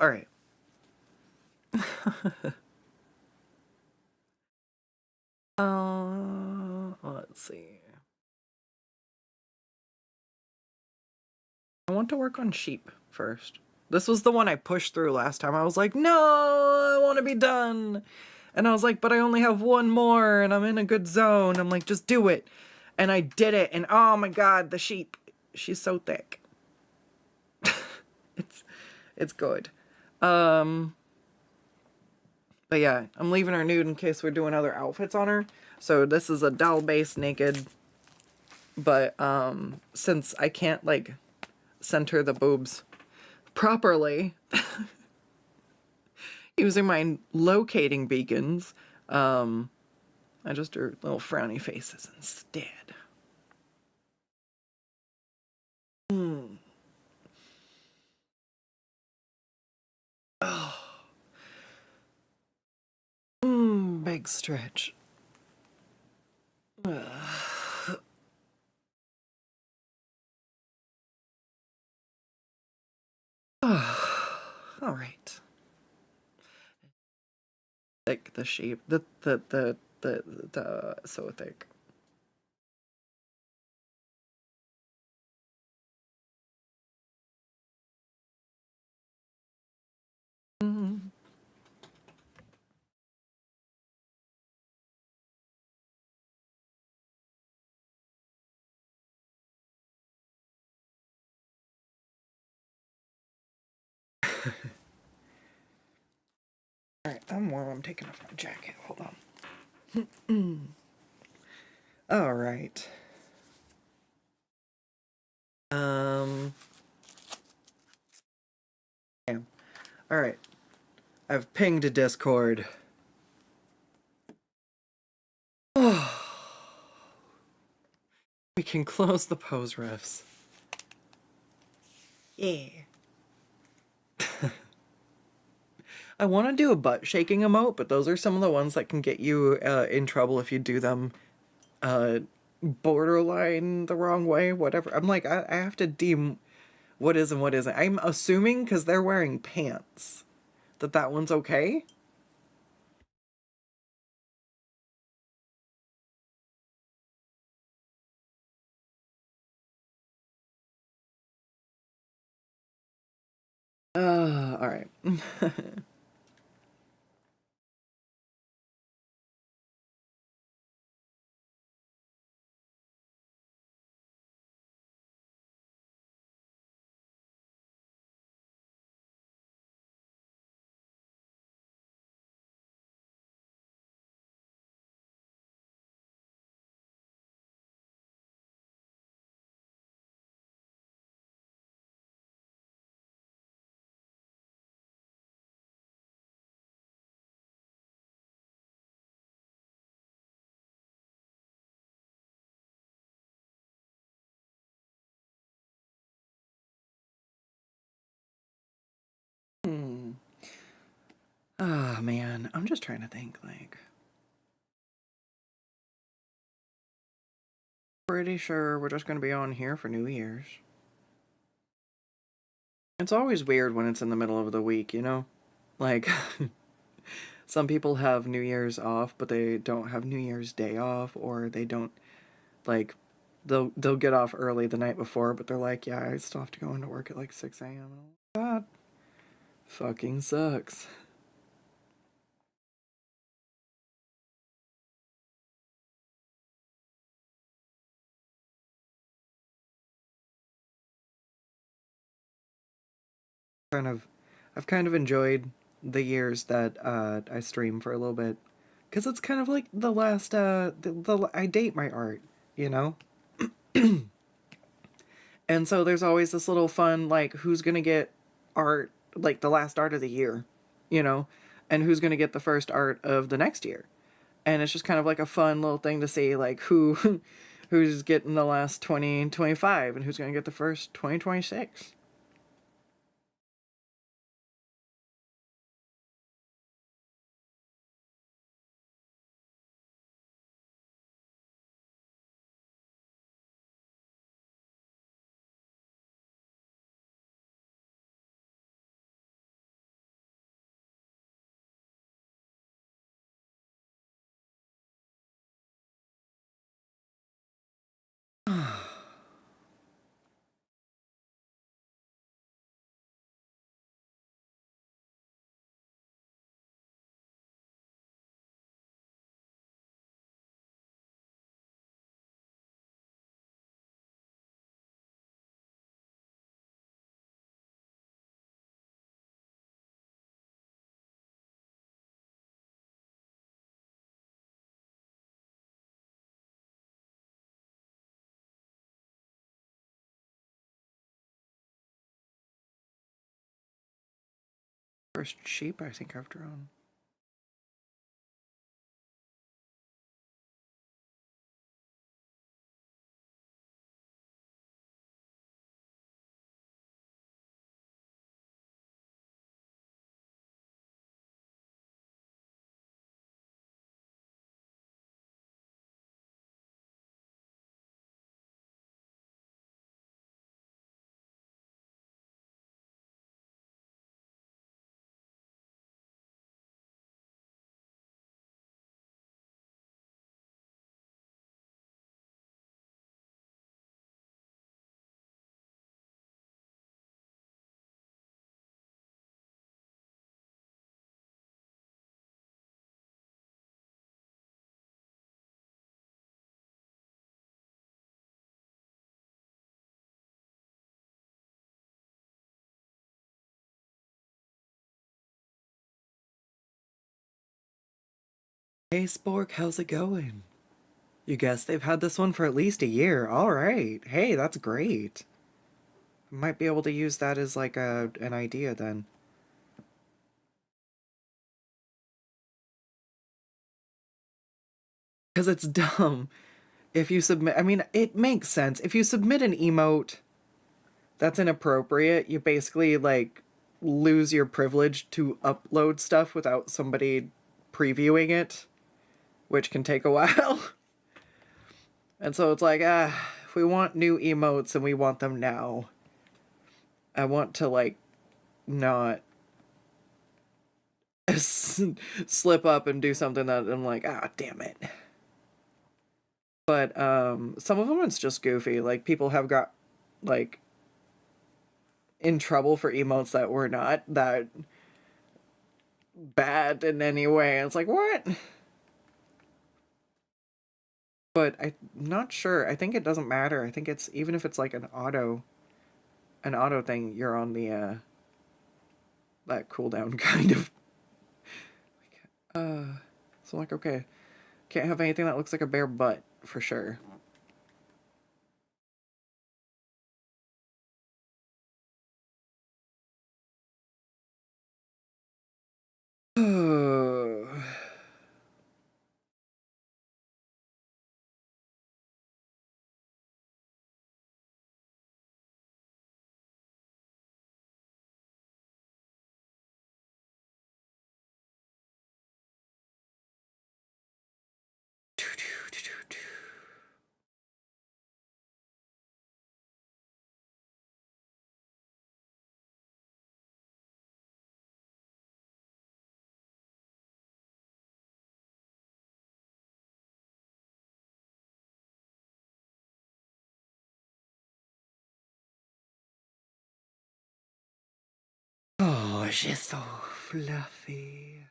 All right. Let's see. I want to work on sheep first. This was the one I pushed through last time. I was like, no, I want to be done. And I was like, but I only have 1 more and I'm in a good zone. I'm like, just do it. And I did it. And oh my god, the sheep. She's so thick. It's good. But yeah, I'm leaving her nude in case we're doing other outfits on her. So this is a doll-based naked. But since I can't like center the boobs properly using my locating beacons, I just drew little frowny faces instead. Oh. Big stretch. All right. Thick the sheep. The so thick. Alright, I'm warm. I'm taking off my jacket. Hold on. Alright. Yeah. Alright. I've pinged a Discord. We can close the pose riffs. Yeah. I want to do a butt shaking emote, but those are some of the ones that can get you in trouble if you do them borderline the wrong way, whatever. I'm like, I have to deem what is and what isn't. I'm assuming because they're wearing pants that one's okay. All right. Ah, man, I'm just trying to think, like, pretty sure we're just gonna be on here for New Year's. It's always weird when it's in the middle of the week, you know? Like, some people have New Year's off, but they don't have New Year's Day off, or they don't, like, they'll get off early the night before, but they're like, yeah, I still have to go into work at like 6 a.m. That fucking sucks. kind of I've kind of enjoyed the years that I stream for a little bit, because it's kind of like the last I date my art, you know? And so there's always this little fun, like, who's gonna get art, like the last art of the year, you know? And who's gonna get the first art of the next year. And it's just kind of like a fun little thing to see, like, who who's getting the last 2025 and who's gonna get the first 2026. First sheep I think I've drawn. Hey Spork, how's it going? You guess they've had this one for at least a year. All right. Hey, that's great. Might be able to use that as like an idea then. Because it's dumb. If you submit, I mean, it makes sense. If you submit an emote that's inappropriate, you basically like lose your privilege to upload stuff without somebody previewing it, which can take a while. And so it's like, if we want new emotes and we want them now, I want to like not slip up and do something that I'm like, damn it. But some of them it's just goofy. Like people have got like in trouble for emotes that were not that bad in any way. It's like, what? But I'm not sure. I think it doesn't matter. I think it's even if it's like an auto thing, you're on the that cooldown kind of. Uh so like okay. Can't have anything that looks like a bare butt for sure. she's so fluffy.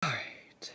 Alright.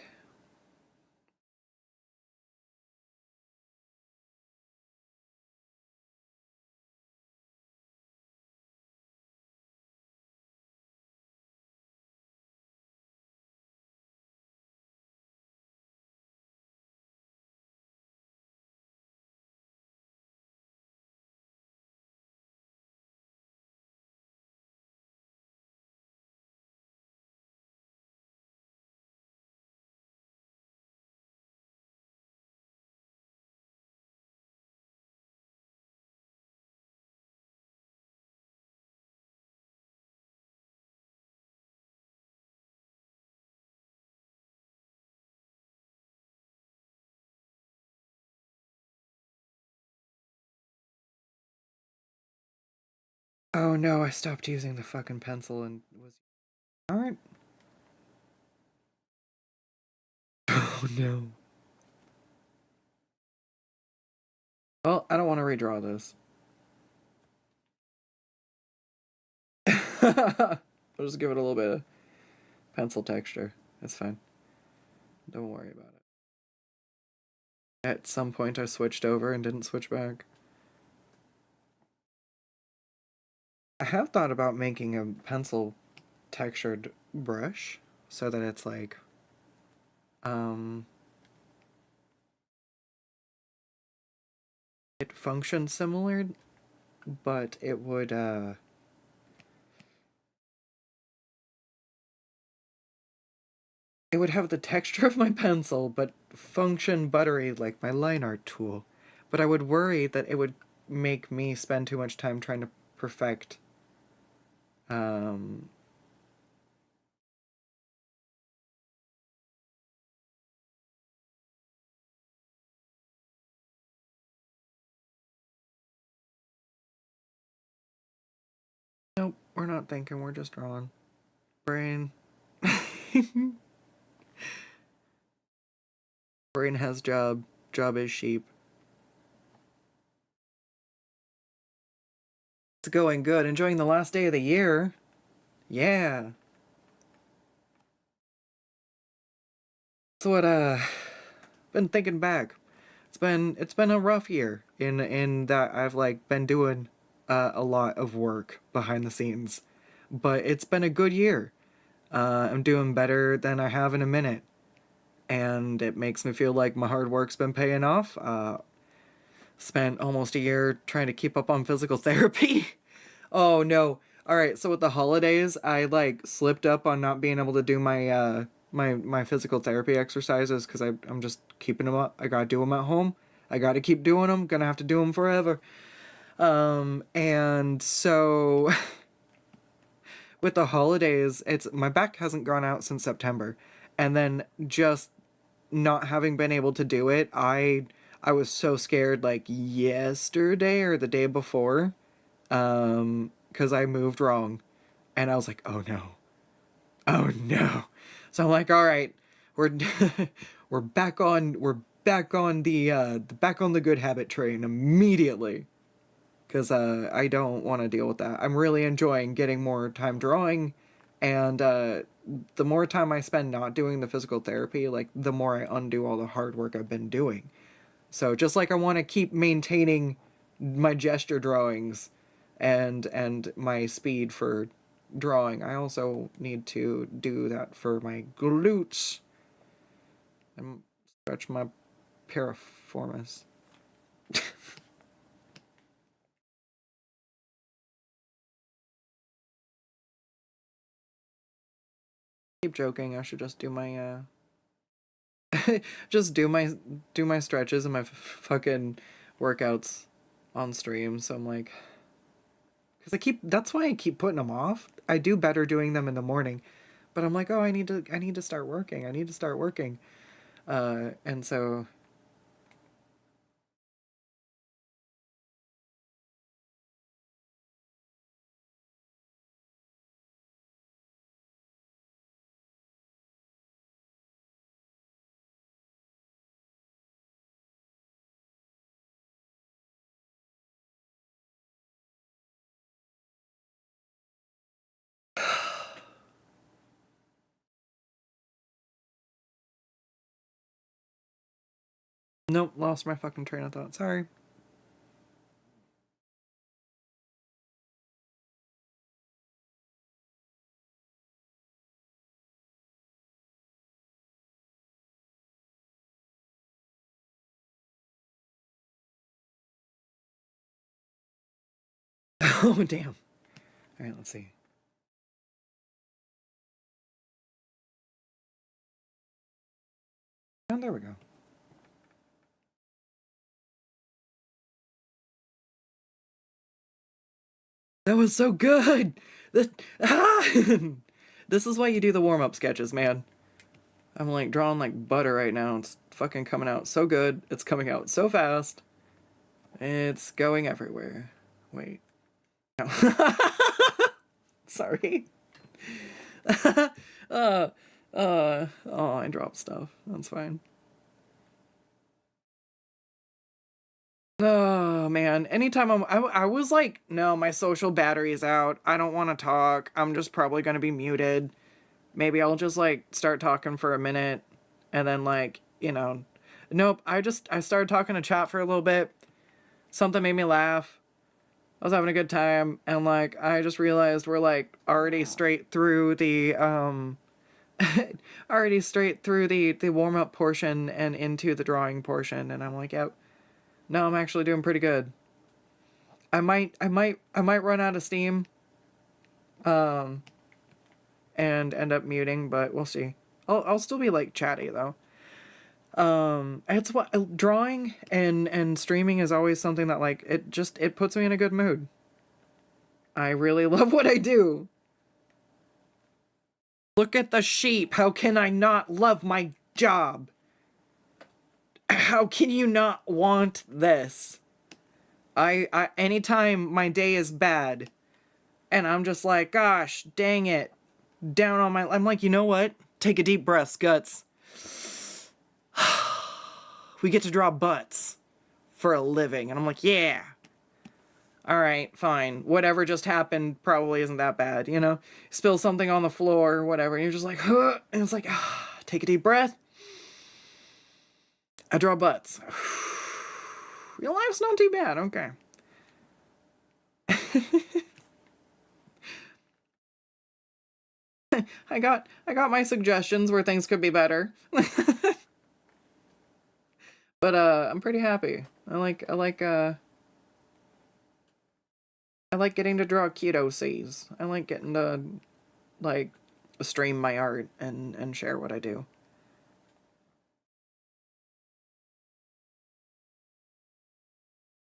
Oh no, I stopped using the fucking pencil and was... Alright. Oh no. Well, I don't want to redraw this. I'll just give it a little bit of pencil texture. That's fine. Don't worry about it. At some point I switched over and didn't switch back. I have thought about making a pencil textured brush so that it's like it functions similar, but it would have the texture of my pencil but function buttery like my line art tool. But I would worry that it would make me spend too much time trying to perfect nope, we're not thinking, we're just drawing. Brain. Brain has job. Job is sheep. It's going good. Enjoying the last day of the year. Yeah. That's what been thinking back. It's been a rough year in that I've like been doing a lot of work behind the scenes. But it's been a good year. I'm doing better than I have in a minute. And it makes me feel like my hard work's been paying off. Spent almost a year trying to keep up on physical therapy. Oh no. All right, so with the holidays, I like slipped up on not being able to do my physical therapy exercises cuz I'm just keeping them up. I got to do them at home. I got to keep doing them. Going to have to do them forever. And so with the holidays, it's my back hasn't gone out since September. And then just not having been able to do it, I was so scared like yesterday or the day before because I moved wrong. And I was like, oh no. Oh no. So I'm like, all right, we're we're back on the good habit train immediately. Because I don't want to deal with that. I'm really enjoying getting more time drawing, and the more time I spend not doing the physical therapy, like the more I undo all the hard work I've been doing. So just like I want to keep maintaining my gesture drawings and my speed for drawing, I also need to do that for my glutes and stretch my piriformis. keep joking. I should just do my just do my stretches and my fucking workouts on stream. So I'm like, because that's why I keep putting them off. I do better doing them in the morning, but I'm like, oh, I need to start working. I need to start working. And so nope, lost my fucking train of thought. Sorry. Oh, damn. All right, let's see. Oh, there we go. That was so good. This is why you do the warm-up sketches, man. I'm like drawing like butter right now. It's fucking coming out so good. It's coming out so fast. It's going everywhere. Wait. No. Sorry. Oh, I dropped stuff. That's fine. Oh man, anytime I was like, no, my social battery's out. I don't want to talk. I'm just probably gonna be muted. Maybe I'll just like start talking for a minute, and then like, nope. I started talking to chat for a little bit. Something made me laugh. I was having a good time, and like I just realized we're like already straight through the the warm up portion and into the drawing portion, and I'm like, yep. No, I'm actually doing pretty good. I might run out of steam, and end up muting, but we'll see. I'll still be like chatty though. It's what drawing and streaming is always something that like it puts me in a good mood. I really love what I do. Look at the sheep. How can I not love my job? How can you not want this? I anytime my day is bad and I'm just like, gosh, dang it. I'm like, you know what? Take a deep breath, Skuttz. We get to draw butts for a living. And I'm like, yeah. All right, fine. Whatever just happened probably isn't that bad, Spill something on the floor or whatever. And you're just like, huh. And it's like, take a deep breath. I draw butts. Your life's not too bad. Okay. I got my suggestions where things could be better. But I'm pretty happy. I like getting to draw keto C's. I like getting to like stream my art and share what I do.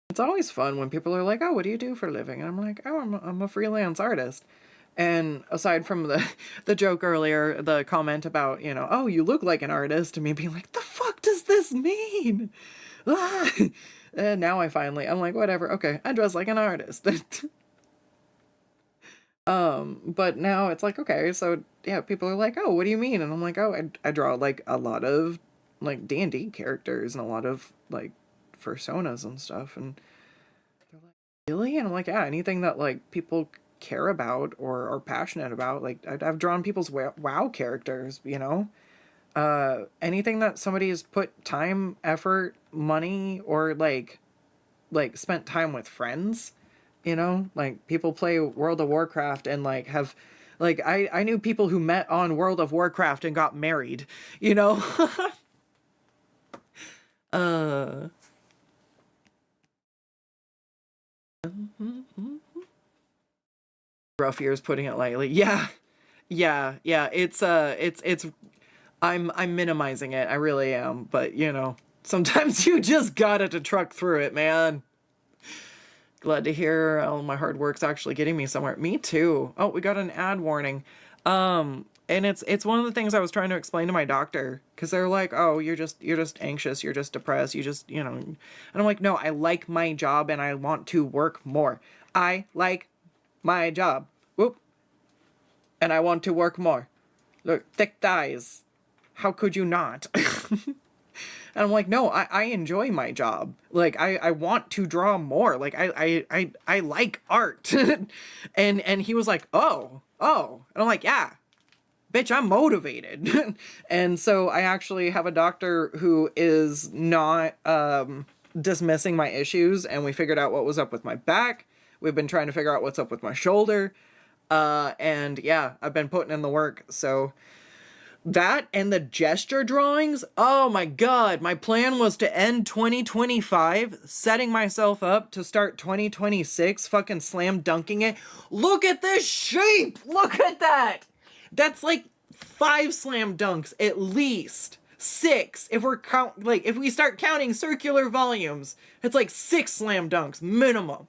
It's always fun when people are like, "Oh, what do you do for a living?" And I'm like, "Oh, I'm a freelance artist." And aside from the joke earlier, the comment about, oh, you look like an artist, and me being like, the fuck does this mean? And now I'm like, whatever, okay, I dress like an artist. But now it's like, okay, so yeah, people are like, oh, what do you mean? And I'm like, oh, I draw like a lot of like D&D characters and a lot of like personas and stuff. And they're like, really? And I'm like, yeah, anything that like people care about or are passionate about. Like I've drawn people's WoW characters, anything that somebody has put time, effort, money, or like spent time with friends, like people play World of Warcraft and like have like I knew people who met on World of Warcraft and got married, uh rough years, putting it lightly. Yeah, Yeah, yeah, it's I'm minimizing it. I really am, but you know, sometimes you just gotta to truck through it, man. Glad to hear all my hard work's actually getting me somewhere. Me too. Oh, we got an ad warning. And it's one of the things I was trying to explain to my doctor because they're like, "Oh, you're just anxious, you're just depressed, you just, you know." And I'm like, "No, I like my job and I want to work more. I like my job. Whoop, and I want to work more. Look, thick thighs. How could you not?" And I'm like, no, I enjoy my job. Like I want to draw more. Like I like art. And he was like, oh. And I'm like, yeah, bitch, I'm motivated. And so I actually have a doctor who is not dismissing my issues, and we figured out what was up with my back. We've been trying to figure out what's up with my shoulder. And yeah, I've been putting in the work. So that and the gesture drawings, oh my god, my plan was to end 2025, setting myself up to start 2026, fucking slam dunking it. Look at this shape! Look at that! That's like 5 slam dunks at least. 6 if we're if we start counting circular volumes, it's like 6 slam dunks minimum.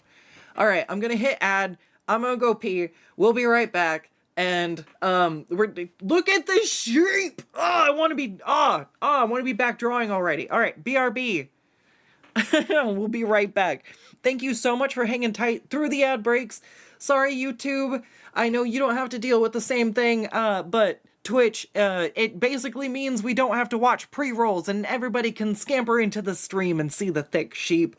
All right, I'm gonna hit ad. I'm gonna go pee. We'll be right back. And look at the shape. Oh, I want to be I want to be back drawing already. All right, BRB. We'll be right back. Thank you so much for hanging tight through the ad breaks. Sorry, YouTube. I know you don't have to deal with the same thing, but Twitch, it basically means we don't have to watch pre-rolls and everybody can scamper into the stream and see the thick sheep.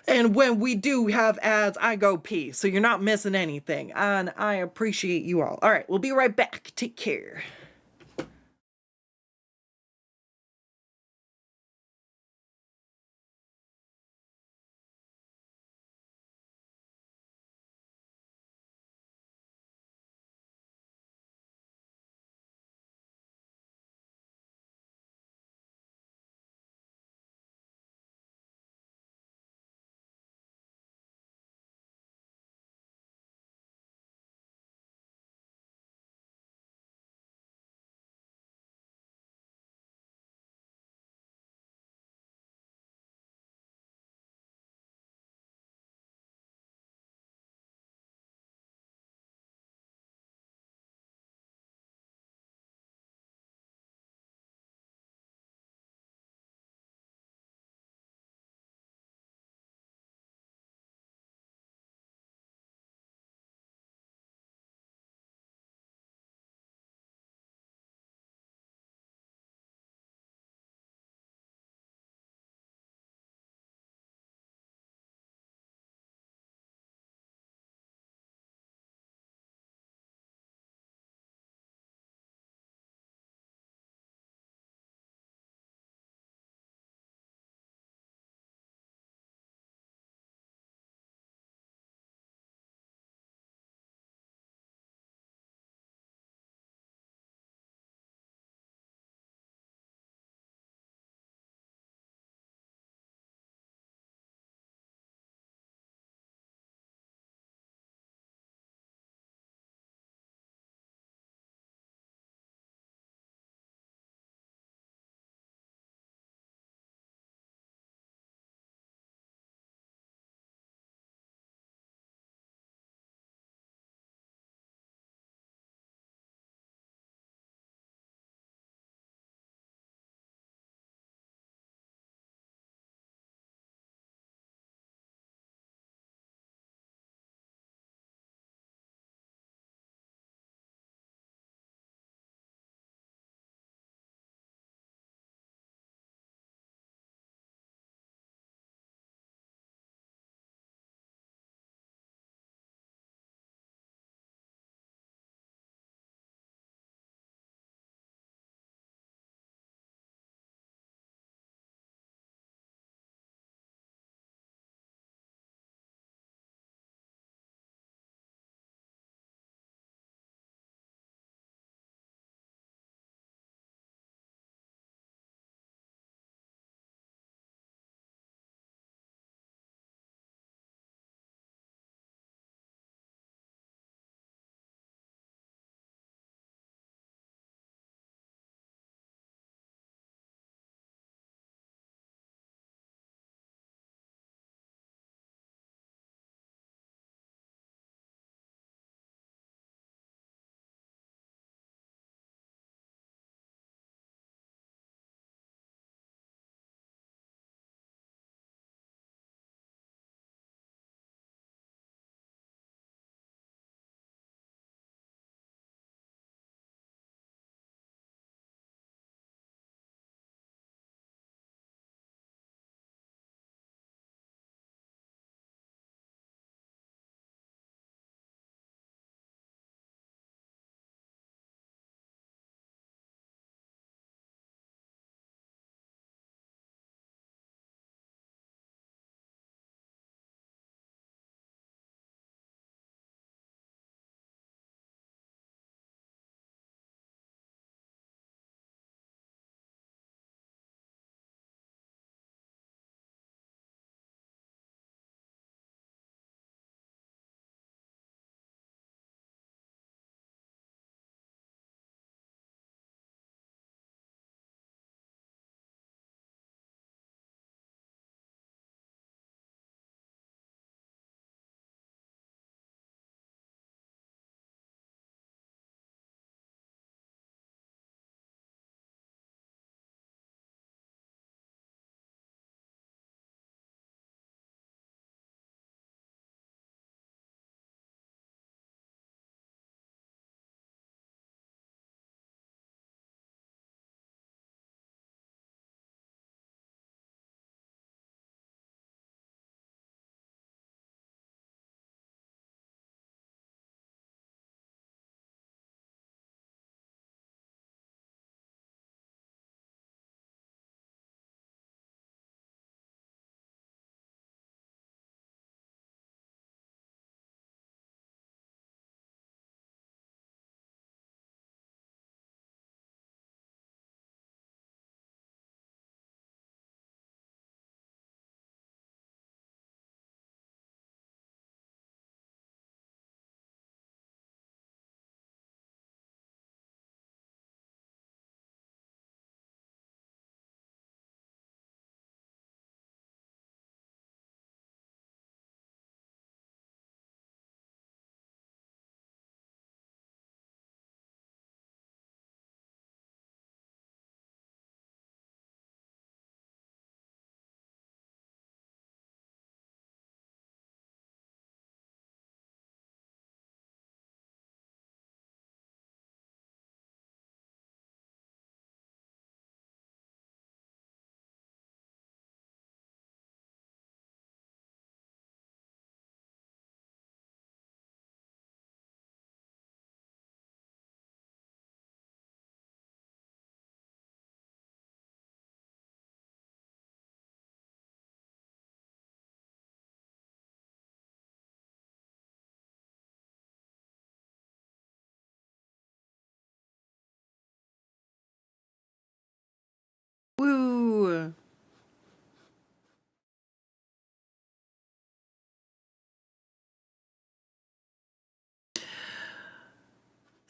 And when we do have ads, I go pee, so you're not missing anything. And I appreciate you all. All right, we'll be right back. Take care.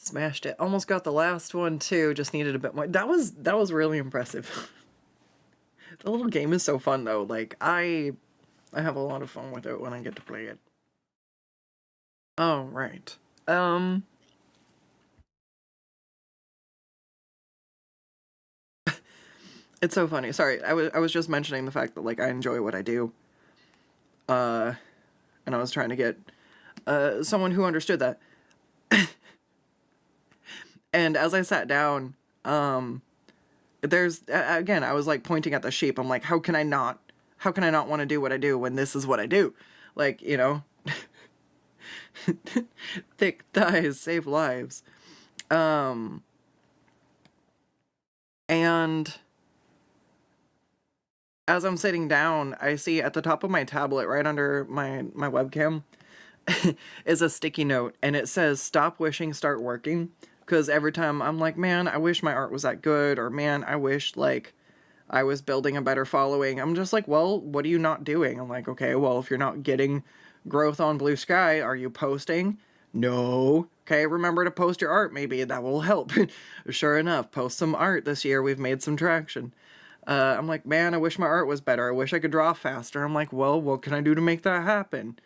Smashed it. Almost got the last one too. Just needed a bit more. That was really impressive. The little game is so fun though. Like I have a lot of fun with it when I get to play it. Oh, right. It's so funny. Sorry, I was just mentioning the fact that like I enjoy what I do. Uh and I was trying to get someone who understood that. And as I sat down, there's again, I was like pointing at the sheep. I'm like, how can I not want to do what I do when this is what I do? Like, thick thighs save lives. Um and as I'm sitting down, I see at the top of my tablet, right under my webcam, is a sticky note, and it says, "Stop wishing, start working." Because every time I'm like, man, I wish my art was that good, or man, I wish like I was building a better following. I'm just like, well, what are you not doing? I'm like, okay, well, if you're not getting growth on Blue Sky, are you posting? No. Okay, remember to post your art. Maybe that will help. Sure enough, post some art this year. We've made some traction. I'm like, man, I wish my art was better. I wish I could draw faster. I'm like, well, what can I do to make that happen?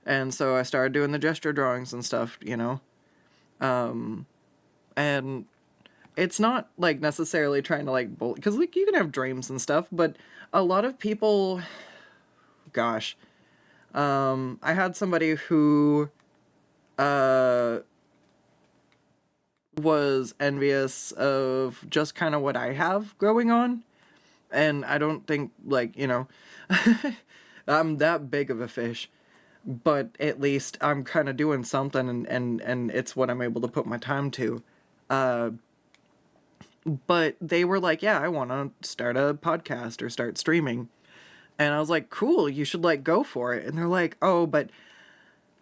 And so I started doing the gesture drawings and stuff, and it's not like necessarily trying to like because like you can have dreams and stuff, but a lot of people, gosh, I had somebody who was envious of just kind of what I have going on, and I don't think like I'm that big of a fish, but at least I'm kind of doing something, and it's what I'm able to put my time to. But they were like, yeah, I want to start a podcast or start streaming. And I was like, cool, you should like go for it. And they're like, oh, but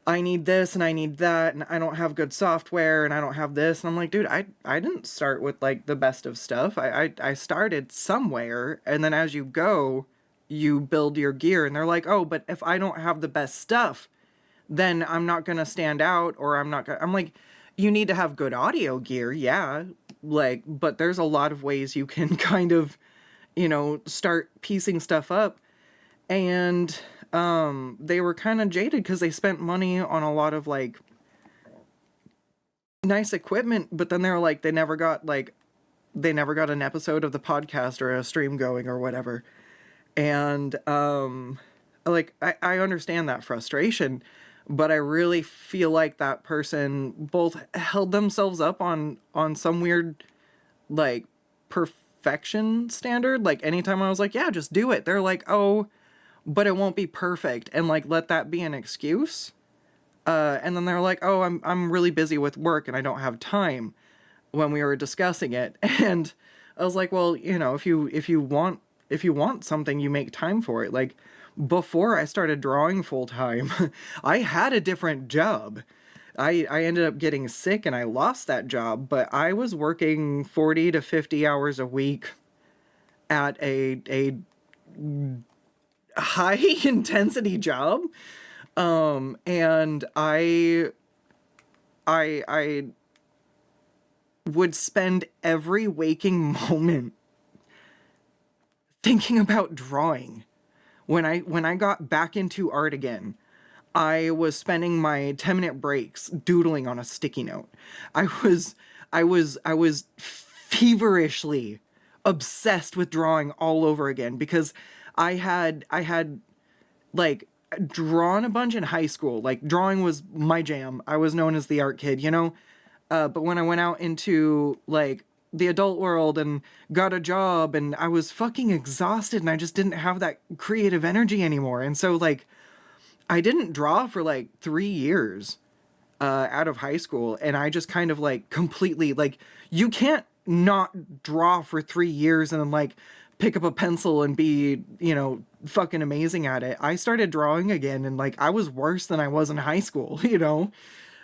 I need this and I need that, and I don't have good software and I don't have this. And I'm like, dude, I didn't start with like the best of stuff. I started somewhere, and then as you go, you build your gear. And they're like, oh, but if I don't have the best stuff, then I'm not gonna stand out, or I'm like, you need to have good audio gear, yeah, like, but there's a lot of ways you can kind of, start piecing stuff up. And they were kind of jaded because they spent money on a lot of like nice equipment, but then they were like, they never got an episode of the podcast or a stream going or whatever. And like I understand that frustration, but I really feel like that person both held themselves up on some weird like perfection standard. Like anytime I was like, yeah, just do it, they're like, oh, but it won't be perfect, and like let that be an excuse. And then they're like, oh, I'm really busy with work and I don't have time, when we were discussing it. And I was like, well, if you want something, you make time for it. Like before I started drawing full time, I had a different job. I ended up getting sick and I lost that job, but I was working 40 to 50 hours a week at a high intensity job. And I would spend every waking moment thinking about drawing. When I got back into art again, I was spending my 10-minute breaks doodling on a sticky note. I was feverishly obsessed with drawing all over again, because I had like drawn a bunch in high school. Like drawing was my jam. I was known as the art kid, but when I went out into like the adult world and got a job, and I was fucking exhausted and I just didn't have that creative energy anymore. And so like I didn't draw for like 3 years out of high school, and I just kind of like completely, like, you can't not draw for 3 years and then like pick up a pencil and be, fucking amazing at it. I started drawing again, and like I was worse than I was in high school,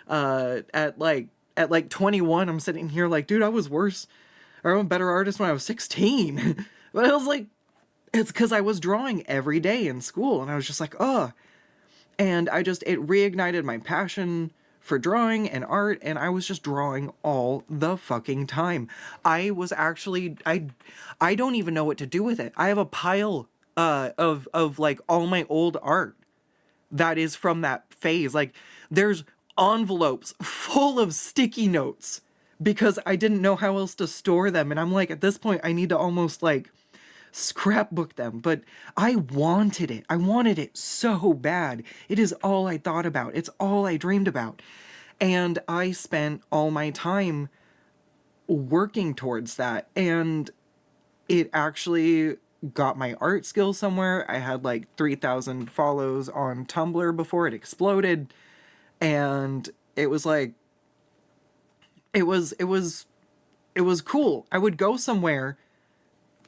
at like 21, I'm sitting here like, dude, I was worse, or I'm a better artist when I was 16. But I was like, it's because I was drawing every day in school, and I was just like, oh. And it reignited my passion for drawing and art, and I was just drawing all the fucking time. I was actually I don't even know what to do with it. I have a pile of like all my old art that is from that phase. Like there's envelopes full of sticky notes because I didn't know how else to store them, and I'm like, at this point I need to almost like scrapbook them. But I wanted it. I wanted it so bad. It is all I thought about. It's all I dreamed about. And I spent all my time working towards that. And it actually got my art skills somewhere. I had like 3,000 follows on Tumblr before it exploded. And it was like, it was cool. I would go somewhere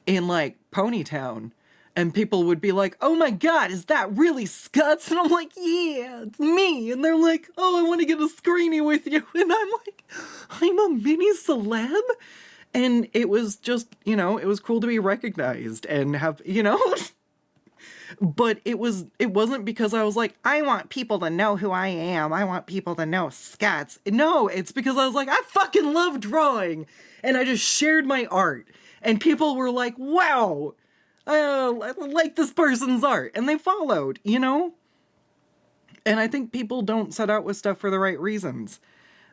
in like Ponytown and people would be like, oh my god, is that really Skuttz? And I'm like, yeah, it's me. And they're like, oh, I want to get a screeny with you. And I'm like, I'm a mini celeb. And it was just, you know, it was cool to be recognized and have, you know, but it wasn't because I was like, I want people to know who I am. I want people to know Skuttz. No, it's because I was like, I fucking love drawing. And I just shared my art. And people were like, wow, I like this person's art. And they followed, you know? And I think people don't set out with stuff for the right reasons.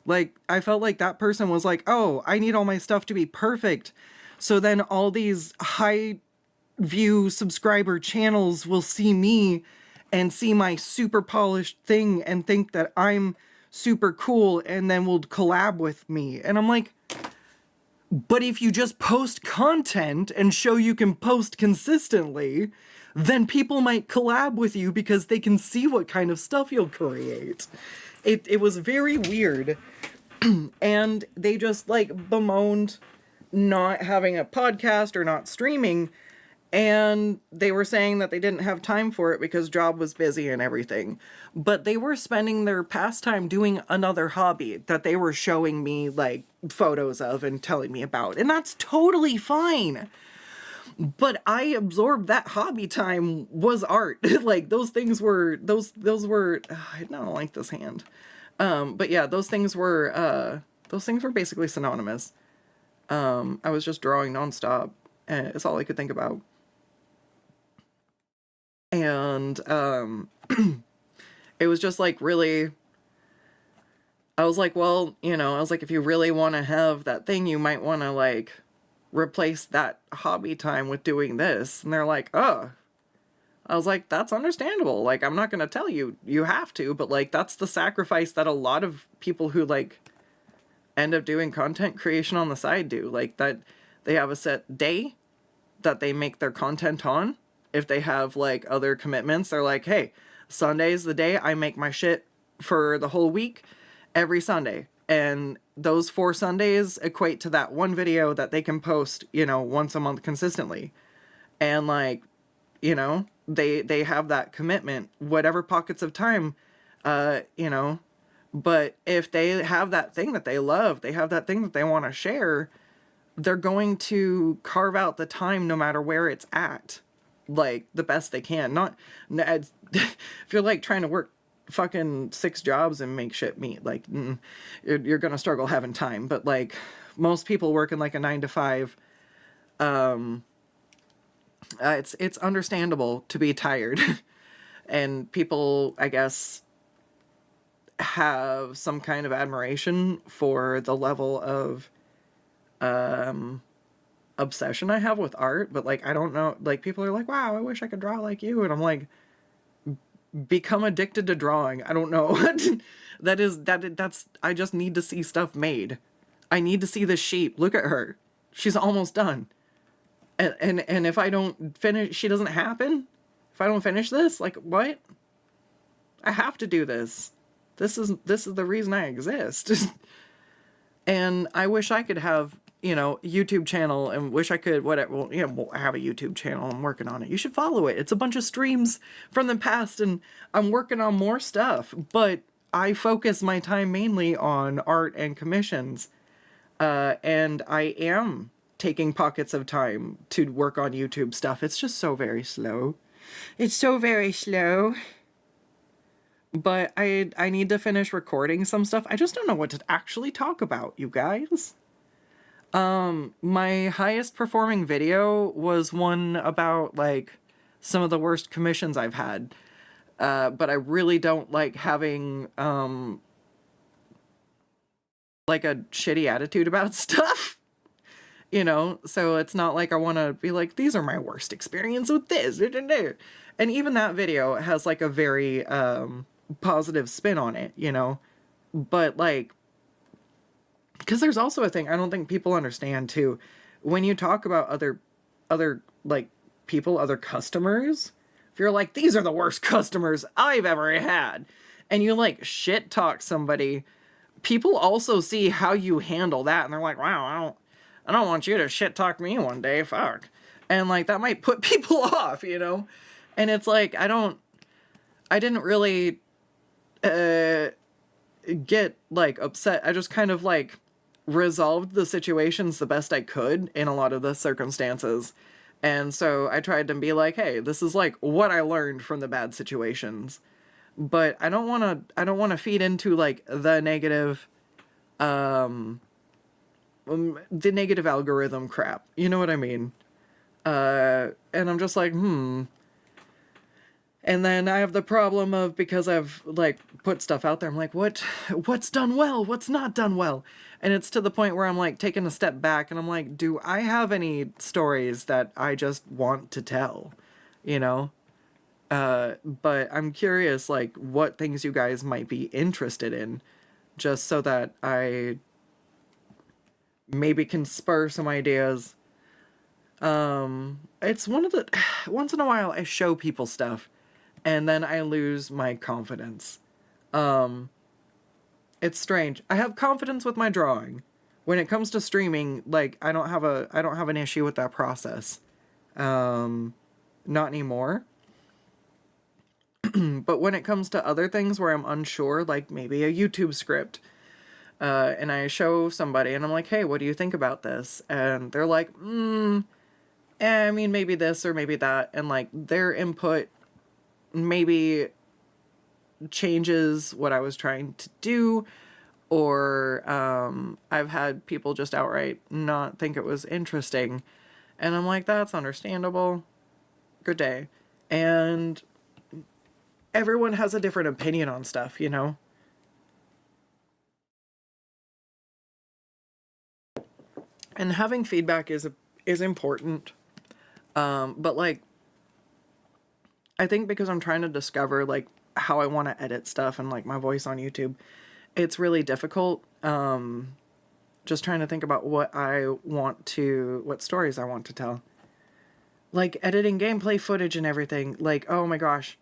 Like, I felt like that person was like, oh, I need all my stuff to be perfect. So then all these high view subscriber channels will see me and see my super polished thing and think that I'm super cool and then will collab with me. And I'm like, but if you just post content and show you can post consistently, then people might collab with you because they can see what kind of stuff you'll create. It was very weird. And they just like bemoaned not having a podcast or not streaming. And they were saying that they didn't have time for it because job was busy and everything. But they were spending their pastime doing another hobby that they were showing me like photos of and telling me about. And that's totally fine. But I absorbed that hobby time was art. Like those things were, those were, I don't like this hand. But yeah, those things were basically synonymous. I was just drawing nonstop and it's all I could think about. And, it was just like really, I was like, well, you know, I was like, if you really want to have that thing, you might want to like replace that hobby time with doing this. And they're like, oh, I was like, that's understandable. Like, I'm not going to tell you, you have to, but like, that's the sacrifice that a lot of people who like end up doing content creation on the side do. Like that they have a set day that they make their content on. If they have like other commitments, they're like, hey, Sunday's the day I make my shit for the whole week every Sunday. And those 4 Sundays equate to that one video that they can post, you know, once a month consistently. And like, you know, they have that commitment, whatever pockets of time, you know, but if they have that thing that they love, they have that thing that they want to share, they're going to carve out the time no matter where it's at. Like the best they can. Not if you're like trying to work fucking 6 jobs and make shit meet, like you're gonna struggle having time. But like most people working like a 9 to 5, it's understandable to be tired. And people, I guess, have some kind of admiration for the level of obsession I have with art. But like, I don't know, like people are like, wow, I wish I could draw like you. And I'm like, become addicted to drawing. I don't know. that's I just need to see stuff made. I need to see the sheep. Look at her. She's almost done. And if I don't finish, she doesn't happen. If I don't finish this, like what? I have to do this. This is the reason I exist. And I wish I could have, you know, YouTube channel, and wish I could, whatever, well, you know, I have a YouTube channel. I'm working on it. You should follow it. It's a bunch of streams from the past, and I'm working on more stuff, but I focus my time mainly on art and commissions. And I am taking pockets of time to work on YouTube stuff. It's just so very slow. It's so very slow. But I need to finish recording some stuff. I just don't know what to actually talk about, you guys. My highest performing video was one about like some of the worst commissions I've had. But I really don't like having like a shitty attitude about stuff. You know, so it's not like I want to be like, these are my worst experience with this. And even that video has like a very positive spin on it, you know. But like, because there's also a thing I don't think people understand too. When you talk about other like people, other customers, if you're like, these are the worst customers I've ever had, and you like shit talk somebody, people also see how you handle that, and they're like, wow, I don't want you to shit talk me one day, fuck. And like that might put people off, you know? And it's like I didn't really get like upset. I just kind of like resolved the situations the best I could in a lot of the circumstances. And so I tried to be like, hey, this is like what I learned from the bad situations. But I don't want to feed into like the negative algorithm crap. You know what I mean? And I'm just like, And then I have the problem of, because I've like put stuff out there, I'm like, what's done well? What's not done well? And it's to the point where I'm like taking a step back and I'm like, do I have any stories that I just want to tell? You know? But I'm curious, like, what things you guys might be interested in, just so that I maybe can spur some ideas. It's one of the, once in a while I show people stuff and then I lose my confidence. It's strange. I have confidence with my drawing. When it comes to streaming, like, I don't have an issue with that process. Not anymore. But when it comes to other things where I'm unsure, like maybe a YouTube script, and I show somebody and I'm like, hey, what do you think about this? And they're like, I mean, maybe this or maybe that. And like their input maybe changes what I was trying to do, or I've had people just outright not think it was interesting. And I'm like, that's understandable. Good day. And everyone has a different opinion on stuff, you know? And having feedback is important. But like, I think because I'm trying to discover like how I want to edit stuff and like my voice on YouTube, it's really difficult. Just trying to think about what stories I want to tell. Like editing gameplay footage and everything. Like, oh my gosh.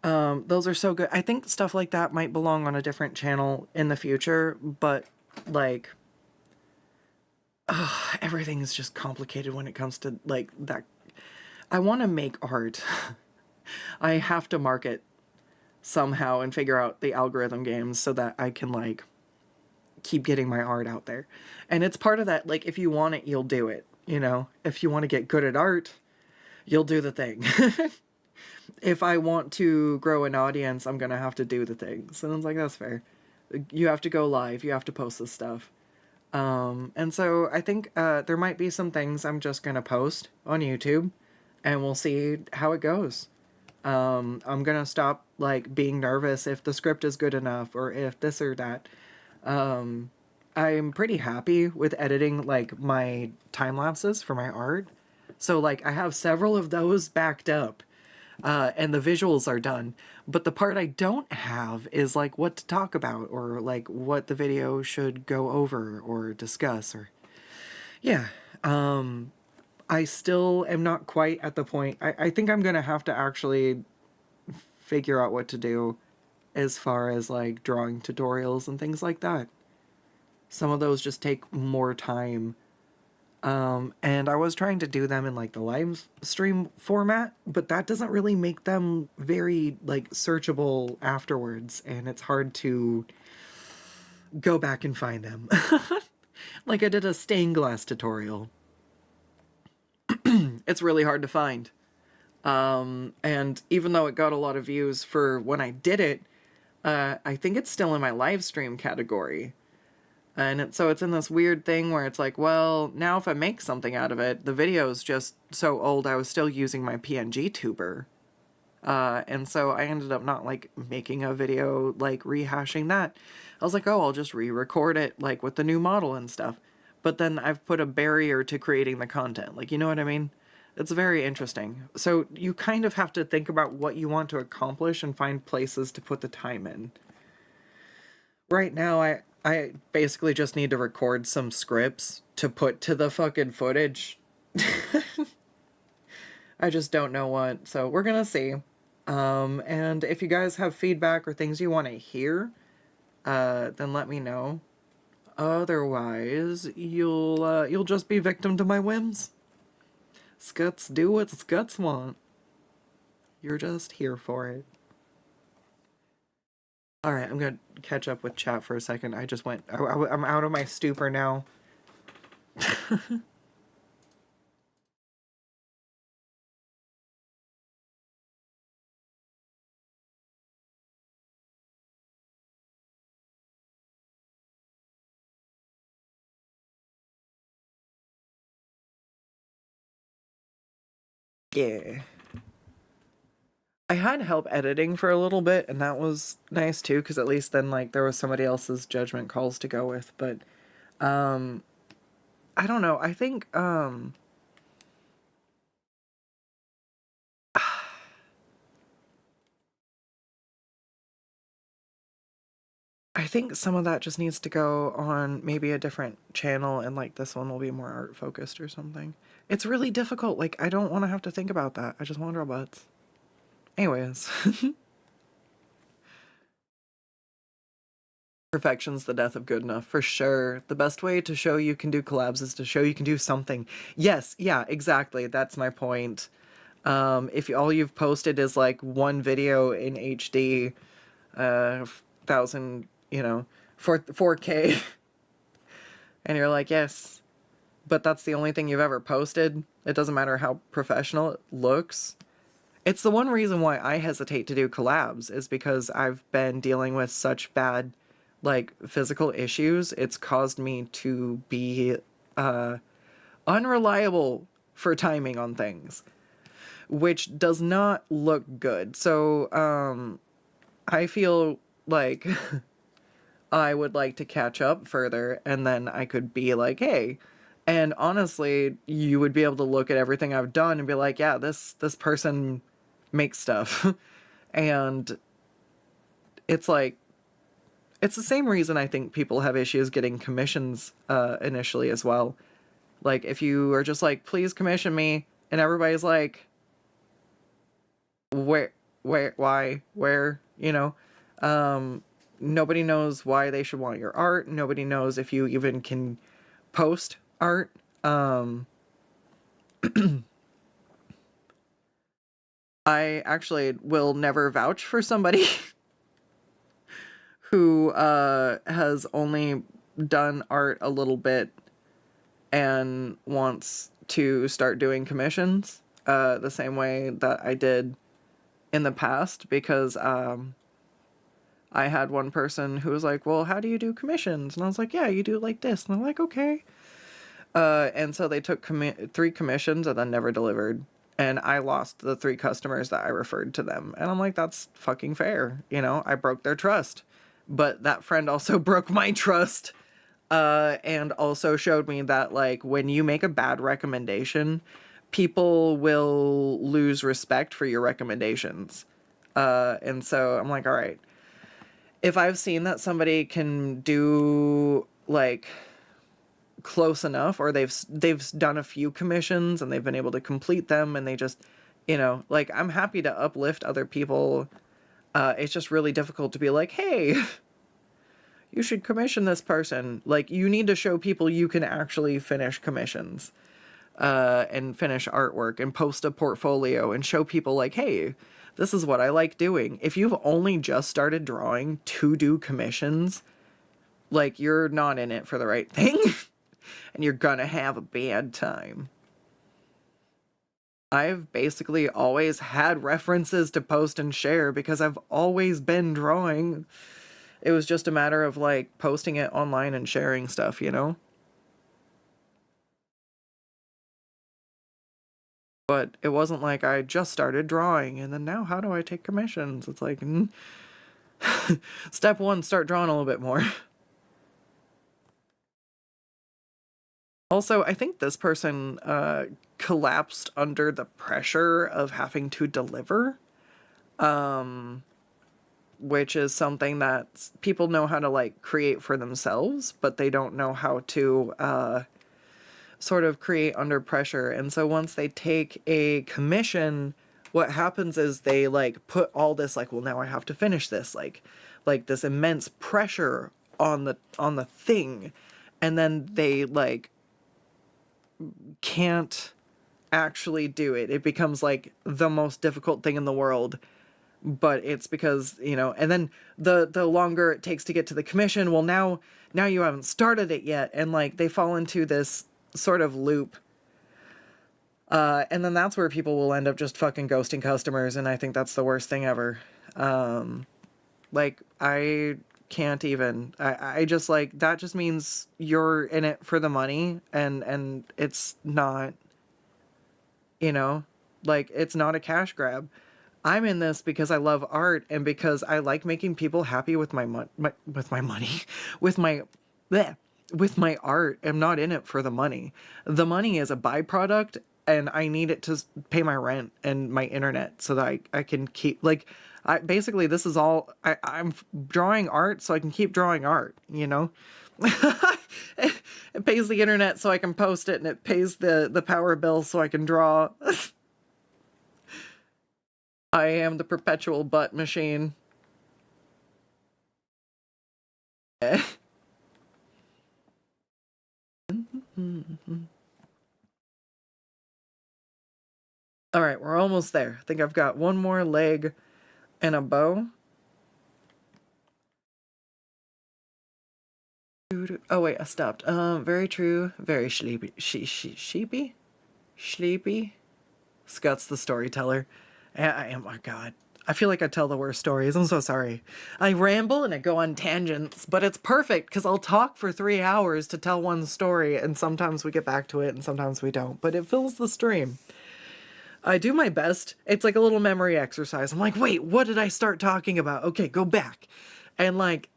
Those are so good. I think stuff like that might belong on a different channel in the future, but like, everything is just complicated when it comes to like that. I want to make art. I have to market somehow and figure out the algorithm games so that I can like keep getting my art out there. And it's part of that, like, if you want it, you'll do it, you know? If you want to get good at art, you'll do the thing. If I want to grow an audience, I'm gonna have to do the things. And I was like, that's fair. You have to go live, you have to post this stuff. And so I think there might be some things I'm just gonna post on YouTube, and we'll see how it goes. I'm gonna stop like being nervous if the script is good enough or if this or that. I'm pretty happy with editing like my time lapses for my art. So like I have several of those backed up, and the visuals are done. But the part I don't have is like what to talk about or like what the video should go over or discuss or yeah. I still am not quite at the point. I think I'm gonna have to actually figure out what to do as far as like drawing tutorials and things like that. Some of those just take more time. And I was trying to do them in like the live stream format, but that doesn't really make them very like searchable afterwards, and it's hard to go back and find them. Like I did a stained glass tutorial. It's really hard to find. And even though it got a lot of views for when I did it, I think it's still in my live stream category. And so it's in this weird thing where it's like, well, now if I make something out of it, the video is just so old, I was still using my PNG tuber. And so I ended up not like making a video like rehashing that. I was like, oh, I'll just re-record it like with the new model and stuff. But then I've put a barrier to creating the content. Like, you know what I mean? It's very interesting. So you kind of have to think about what you want to accomplish and find places to put the time in. Right now, I basically just need to record some scripts to put to the fucking footage. I just don't know what, so we're gonna see. And if you guys have feedback or things you want to hear, then let me know. Otherwise, you'll just be victim to my whims. Skuttz do what Skuttz want. You're just here for it. Alright, I'm gonna catch up with chat for a second. I just went... I'm out of my stupor now. Yeah. I had help editing for a little bit, and that was nice too, because at least then, like, there was somebody else's judgment calls to go with, but, I don't know, I think, I think some of that just needs to go on maybe a different channel, and, like, this one will be more art-focused or something. It's really difficult, like, I don't want to have to think about that. I just want robots. Anyways. Perfection's the death of good enough, for sure. The best way to show you can do collabs is to show you can do something. Yes, yeah, exactly. That's my point. If all you've posted is like one video in HD, 1000, 4K, and you're like, yes, but that's the only thing you've ever posted. It doesn't matter how professional it looks. It's the one reason why I hesitate to do collabs, is because I've been dealing with such bad, like, physical issues. It's caused me to be unreliable for timing on things, which does not look good. So I feel like I would like to catch up further, and then I could be like, hey, and honestly, you would be able to look at everything I've done and be like, yeah, this person makes stuff. And it's like, it's the same reason I think people have issues getting commissions initially as well. Like, if you are just like, please commission me, and everybody's like, where, why, where, nobody knows why they should want your art. Nobody knows if you even can post art. I actually will never vouch for somebody who has only done art a little bit and wants to start doing commissions the same way that I did in the past, because I had one person who was like, well, how do you do commissions? And I was like, yeah, you do it like this. And they're like, okay. And so they took 3 commissions and then never delivered. And I lost the 3 customers that I referred to them. And I'm like, that's fucking fair. I broke their trust. But that friend also broke my trust. And also showed me that, like, when you make a bad recommendation, people will lose respect for your recommendations. And so I'm like, all right, if I've seen that somebody can do, like, close enough, or they've done a few commissions and they've been able to complete them, and they just, like, I'm happy to uplift other people. It's just really difficult to be like, hey, you should commission this person. Like, you need to show people you can actually finish commissions, and finish artwork and post a portfolio and show people like, hey, this is what I like doing. If you've only just started drawing to do commissions, like, you're not in it for the right thing. And you're gonna have a bad time. I've basically always had references to post and share because I've always been drawing. It was just a matter of like posting it online and sharing stuff, you know? But it wasn't like I just started drawing and then now how do I take commissions? It's like, step one, start drawing a little bit more. Also, I think this person collapsed under the pressure of having to deliver, which is something that people know how to like create for themselves, but they don't know how to sort of create under pressure. And so once they take a commission, what happens is they like put all this like, well, now I have to finish this, like this immense pressure on the thing, and then they like can't actually do it. It becomes like the most difficult thing in the world. But it's because, you know, and then the longer it takes to get to the commission, well, now you haven't started it yet, and like they fall into this sort of loop. And then that's where people will end up just fucking ghosting customers, and I think that's the worst thing ever. Like I can't even. I just like that just means you're in it for the money, and it's not, you know, like it's not a cash grab. I'm in this because I love art and because I like making people happy with with my money, with my bleh, with my art. I'm not in it for the money. The money is a byproduct, and I need it to pay my rent and my internet so that I can keep like I basically this is all I'm drawing art so I can keep drawing art, you know? It pays the internet so I can post it, and it pays the power bill so I can draw. I am the perpetual butt machine. All right, we're almost there. I think I've got one more leg and a bow. Oh wait, I stopped. Very true. Very sleepy. Sheepy? Sleepy? Skuttz the storyteller. I am, oh god. I feel like I tell the worst stories. I'm so sorry. I ramble and I go on tangents, but it's perfect because I'll talk for 3 hours to tell one story, and sometimes we get back to it and sometimes we don't, but it fills the stream. I do my best. It's like a little memory exercise. I'm like, wait, what did I start talking about? Okay, go back. And like,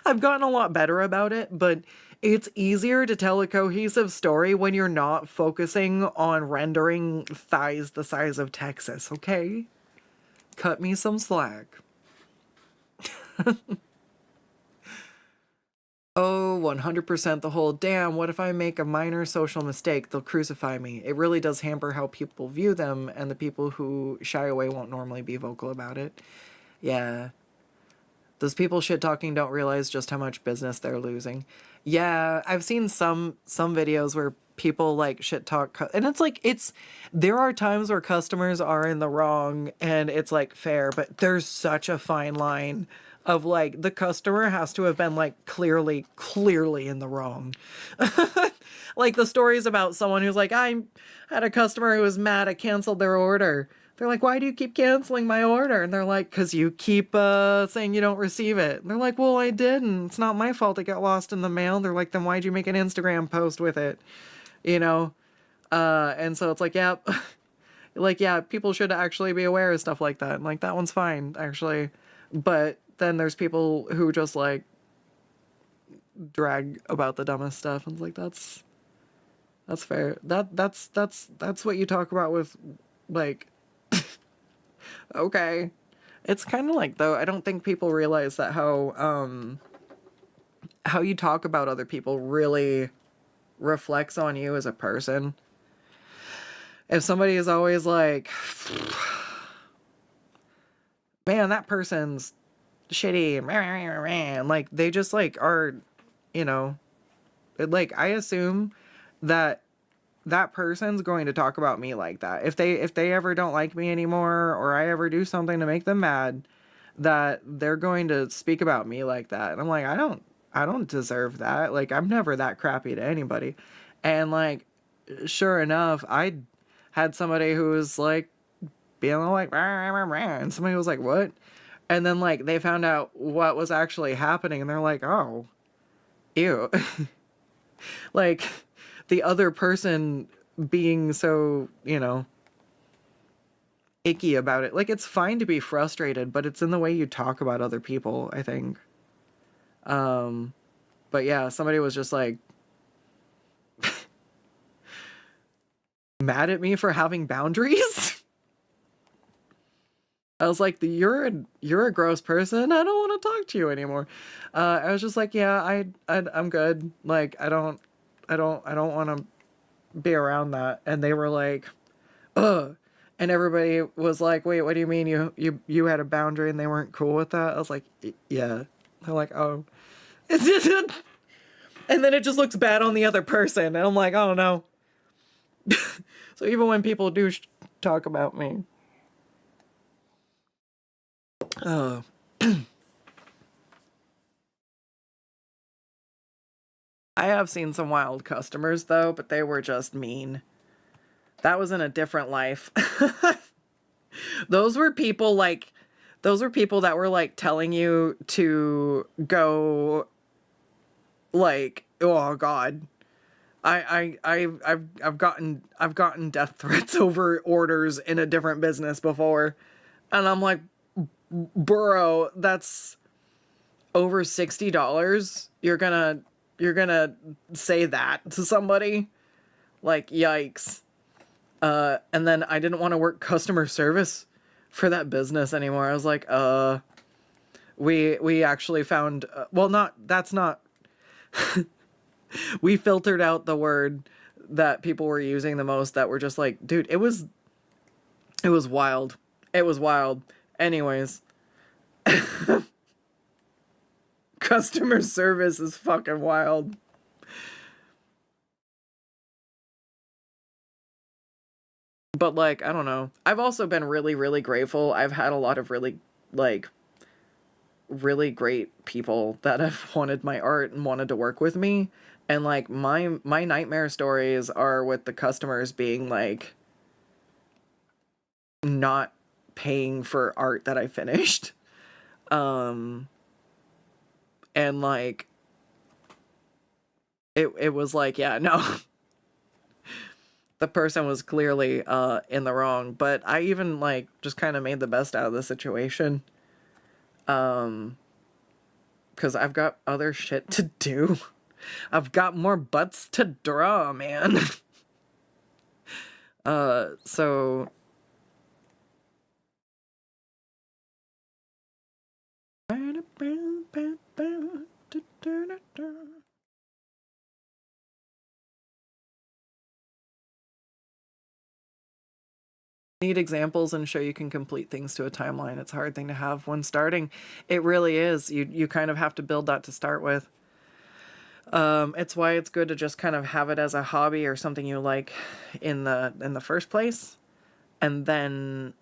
I've gotten a lot better about it, but it's easier to tell a cohesive story when you're not focusing on rendering thighs the size of Texas, okay? Cut me some slack. Oh, 100% the whole, damn, what if I make a minor social mistake? They'll crucify me. It really does hamper how people view them, and the people who shy away won't normally be vocal about it. Yeah. Those people shit talking don't realize just how much business they're losing. Yeah, I've seen some videos where people like shit talk, and it's like there are times where customers are in the wrong and it's like fair, but there's such a fine line of like the customer has to have been like clearly in the wrong. Like the stories about someone who's like, I had a customer who was mad I canceled their order. They're like, why do you keep canceling my order? And they're like, because you keep saying you don't receive it. And they're like, well, I didn't. It's not my fault it got lost in the mail. They're like, then why'd you make an Instagram post with it? You know? And so it's like, yeah, like, yeah, people should actually be aware of stuff like that. And like, that one's fine, actually. But then there's people who just like drag about the dumbest stuff. And it's like, that's fair. That's what you talk about with like, okay. It's kind of like, though, I don't think people realize that how you talk about other people really reflects on you as a person. If somebody is always like, man, that person's shitty, and like they just like are, you know, like I assume that that person's going to talk about me like that. If they ever don't like me anymore, or I ever do something to make them mad, that they're going to speak about me like that. And I'm like, I don't deserve that. Like I'm never that crappy to anybody. And like sure enough, had somebody who was like being like, rah, rah, rah, and somebody was like, what? And then like they found out what was actually happening and they're like, oh, ew. Like the other person being so, icky about it. Like it's fine to be frustrated, but it's in the way you talk about other people, I think. But yeah, somebody was just like mad at me for having boundaries. I was like, you're a gross person. I don't want to talk to you anymore. I was just like, yeah, I'm good. Like I don't want to be around that. And they were like, ugh. And everybody was like, wait, what do you mean you had a boundary and they weren't cool with that? I was like, yeah. They're like, oh. And then it just looks bad on the other person. And I'm like, oh no. So even when people do talk about me. Oh. I have seen some wild customers though, but they were just mean. That was in a different life. Those were people like, those were people that were like telling you to go, like, oh God. I've gotten death threats over orders in a different business before. And I'm like, bro, that's over $60. You're gonna say that to somebody? Like, yikes. And then I didn't want to work customer service for that business anymore. I was like, we actually found, well, not, that's not, we filtered out the word that people were using the most that were just like, dude, it was wild. It was wild. Anyways, customer service is fucking wild. But like, I don't know. I've also been really, really grateful. I've had a lot of really, like, really great people that have wanted my art and wanted to work with me. And like my nightmare stories are with the customers being like not paying for art that I finished. Um and like it was like, yeah, no. The person was clearly in the wrong, but I even like just kind of made the best out of the situation. Um cuz I've got other shit to do. I've got more butts to draw, man. So need examples and show you can complete things to a timeline. It's a hard thing to have when starting. It really is. You kind of have to build that to start with. It's why it's good to just kind of have it as a hobby or something you like in the first place, and then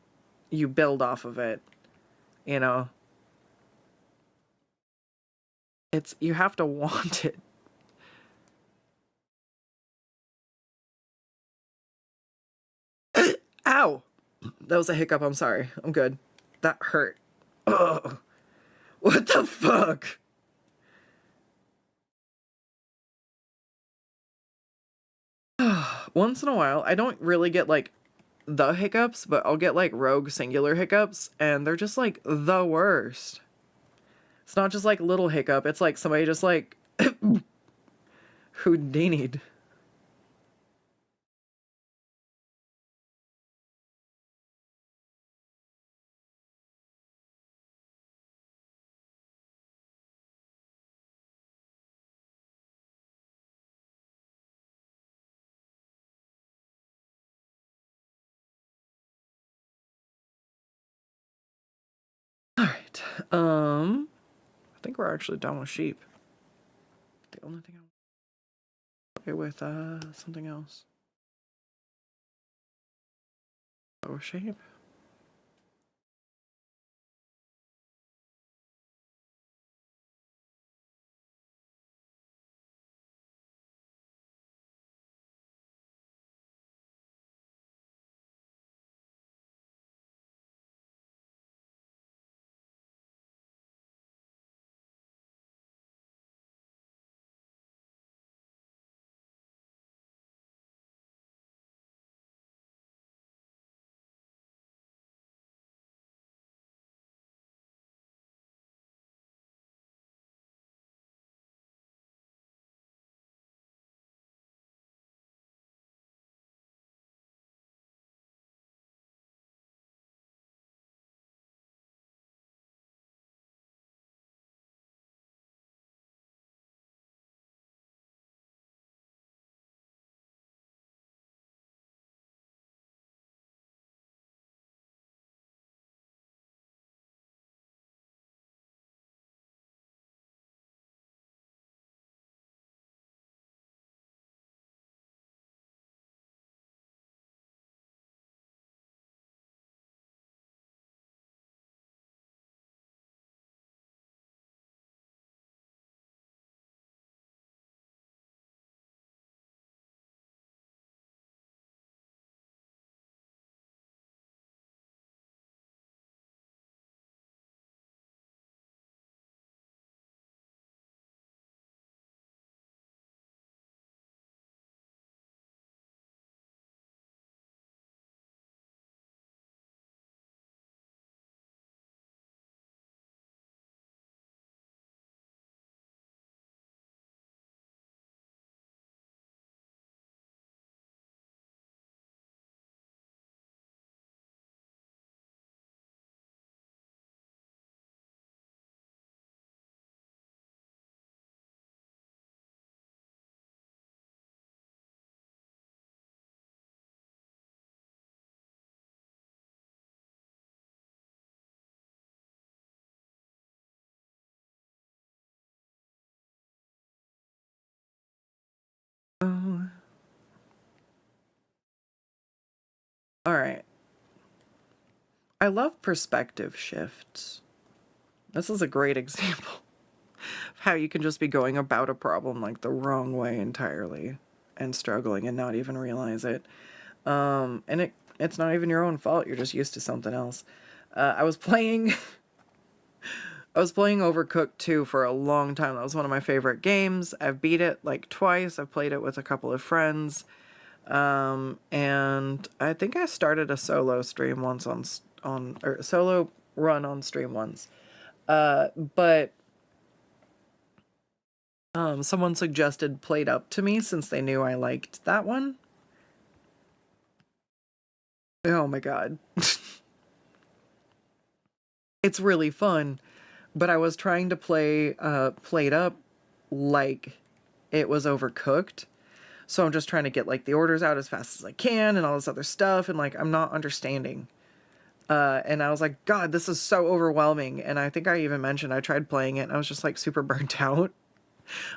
you build off of it. You know, it's you have to want it. Ow! That was a hiccup. I'm sorry. I'm good. That hurt. Oh, what the fuck? Once in a while, I don't really get like the hiccups, but I'll get like rogue singular hiccups, and they're just like the worst. It's not just like little hiccup, it's like somebody just like Houdini'd. Alright. I think we're actually done with sheep. The only thing I'm okay with something else. Oh, shape. All right. I love perspective shifts. This is a great example of how you can just be going about a problem like the wrong way entirely and struggling and not even realize it. And it's not even your own fault. You're just used to something else. I was playing Overcooked 2 for a long time. That was one of my favorite games. I've beat it like twice. I've played it with a couple of friends. And I think I started a solo stream once or solo run on stream once. But someone suggested Played Up to me since they knew I liked that one. Oh my god. It's really fun, but I was trying to play Played Up like it was Overcooked. So I'm just trying to get like the orders out as fast as I can and all this other stuff, and like I'm not understanding. And I was like, God, this is so overwhelming. And I think I even mentioned I tried playing it and I was just like super burnt out.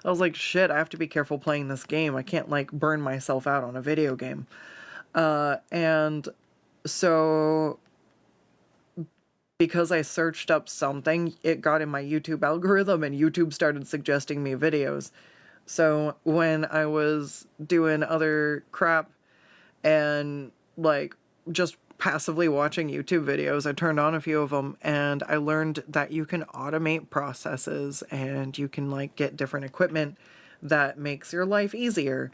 I was like, shit, I have to be careful playing this game. I can't like burn myself out on a video game. And so because I searched up something, it got in my YouTube algorithm and YouTube started suggesting me videos. So when I was doing other crap and like just passively watching YouTube videos, I turned on a few of them and I learned that you can automate processes and you can like get different equipment that makes your life easier.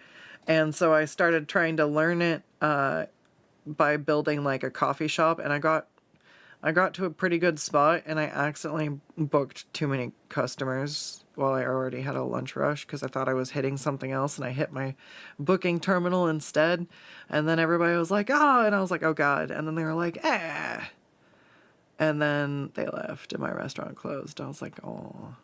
And so I started trying to learn it by building like a coffee shop, and I got to a pretty good spot and I accidentally booked too many customers while I already had a lunch rush because I thought I was hitting something else and I hit my booking terminal instead. And then everybody was like, oh, and I was like, oh God. And then they were like, eh. And then they left and my restaurant closed. I was like, oh.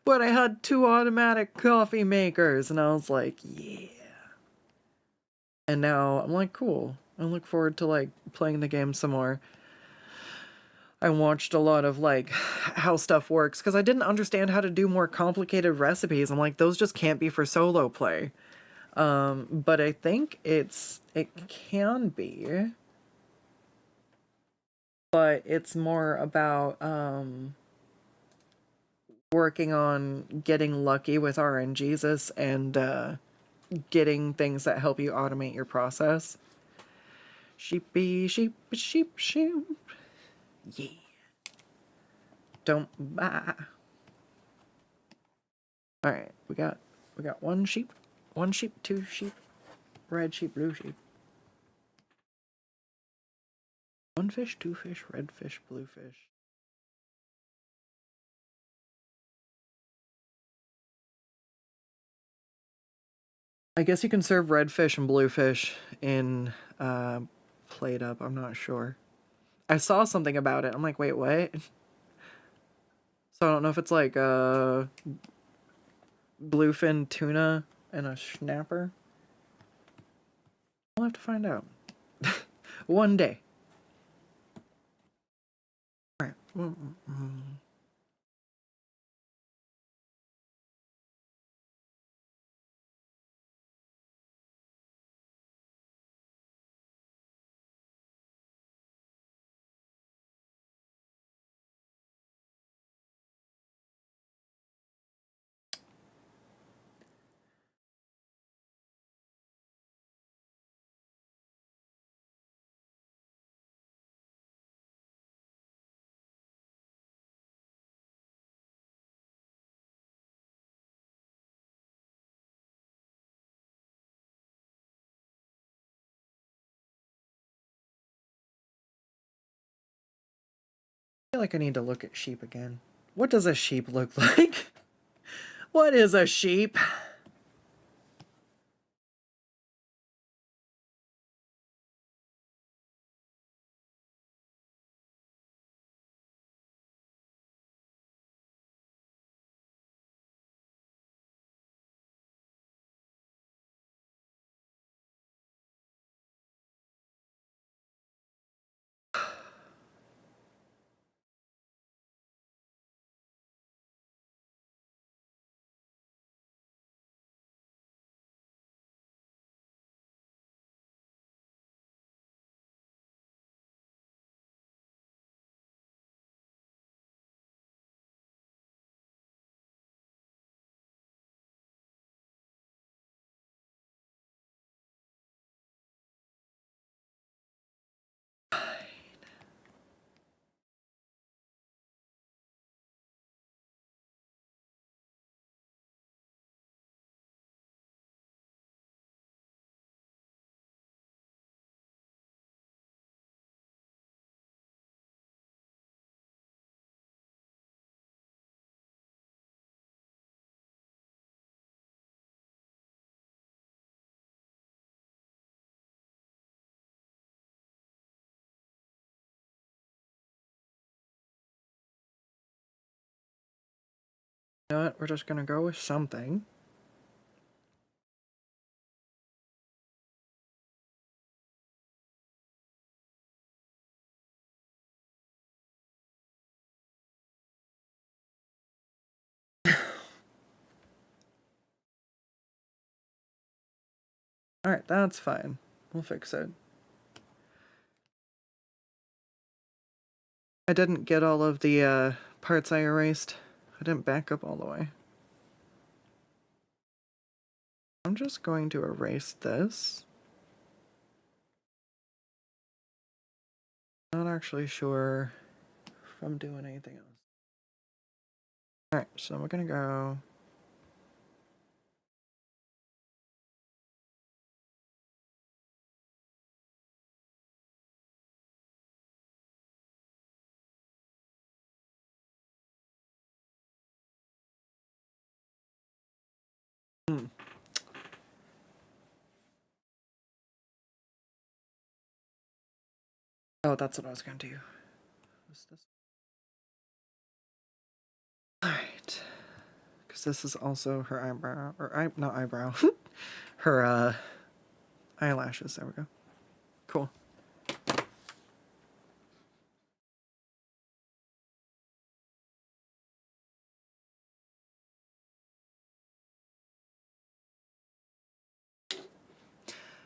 But I had 2 automatic coffee makers and I was like, yeah. And now I'm like, cool. I look forward to like playing the game some more. I watched a lot of like how stuff works because I didn't understand how to do more complicated recipes. I'm like, those just can't be for solo play. But I think it can be. But it's more about working on getting lucky with RNGesus and getting things that help you automate your process. Sheepy, sheep, sheep, sheep. Yeah. Don't buy. All right, we got 1 sheep, 2 sheep, red sheep, blue sheep. 1 fish, 2 fish, red fish, blue fish. I guess you can serve red fish and blue fish in Played Up. I'm not sure. I saw something about it. I'm like, wait, what? So I don't know if it's like bluefin tuna and a snapper. We'll have to find out. One day. All right. I feel like I need to look at sheep again. What does a sheep look like? What is a sheep? You know what? We're just gonna go with something. Alright, that's fine. We'll fix it. I didn't get all of the parts I erased. I didn't back up all the way. I'm just going to erase this. Not actually sure if I'm doing anything else. Alright, so we're gonna go. Oh, that's what I was gonna do. What's this? Alright. Because this is also her eyebrow. Or not eyebrow. Her eyelashes. There we go. Cool.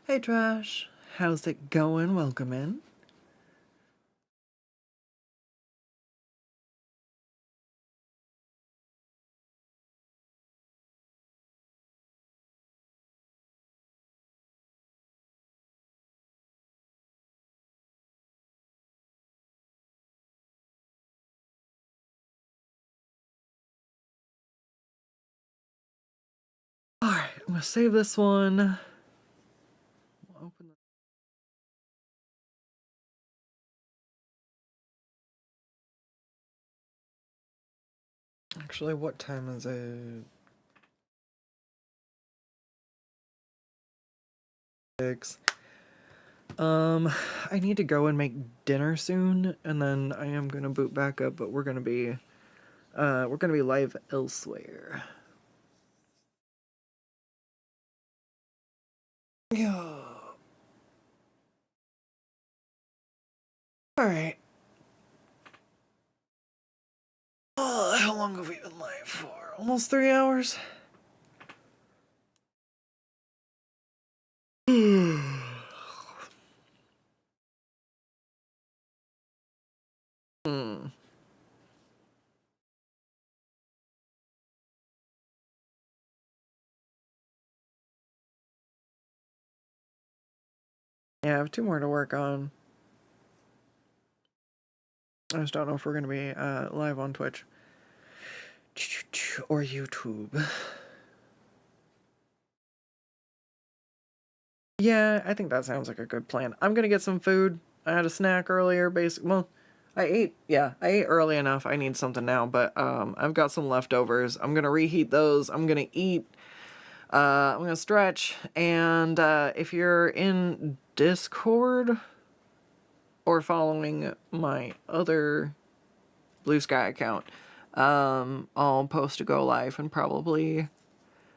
Hey Trash, how's it going? Welcome in. Alright, I'm gonna save this one. We'll open the Actually, what time is it? 6. I need to go and make dinner soon, and then I am gonna boot back up, but we're gonna be live elsewhere. Yeah. Alright. How long have we been live for? Almost 3 hours? Hmm. Yeah, I have 2 more to work on. I just don't know if we're gonna be live on Twitch or YouTube. Yeah, I think that sounds like a good plan. I'm gonna get some food. I had a snack earlier, well, I ate early enough. I need something now, but I've got some leftovers. I'm gonna reheat those. I'm gonna eat. I'm gonna stretch, and if you're in Discord or following my other Blue Sky account, I'll post to go live in probably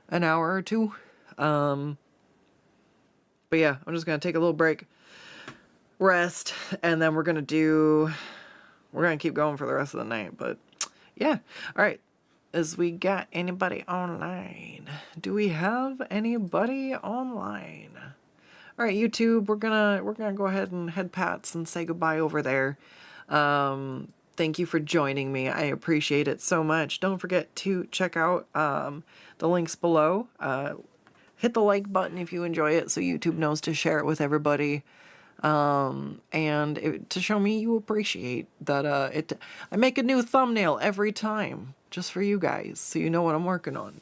an hour or 2. But yeah, I'm just gonna take a little break, rest, and then we're gonna keep going for the rest of the night. But yeah, all right. As we got anybody online? Do we have anybody online? All right, YouTube, we're gonna go ahead and head pats and say goodbye over there. Thank you for joining me. I appreciate it so much. Don't forget to check out the links below. Hit the like button if you enjoy it so YouTube knows to share it with everybody. And to show me you appreciate that I make a new thumbnail every time just for you guys so you know what I'm working on.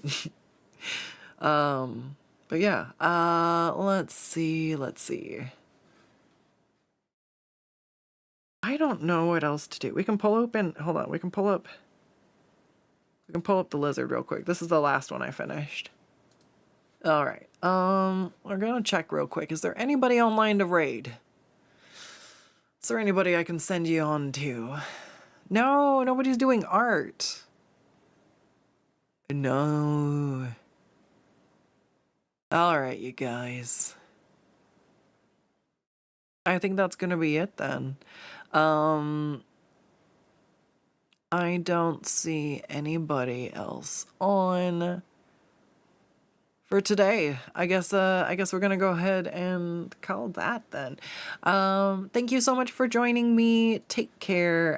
But yeah, let's see. I don't know what else to do. We can pull open, hold on, we can pull up the lizard real quick. This is the last one I finished. All right, we're gonna check real quick. Is there anybody online to raid? Is there anybody I can send you on to? No, nobody's doing art. No. All right, you guys. I think that's gonna be it then. Um, I don't see anybody else on for today. I guess we're gonna go ahead and call that then. Thank you so much for joining me. Take care.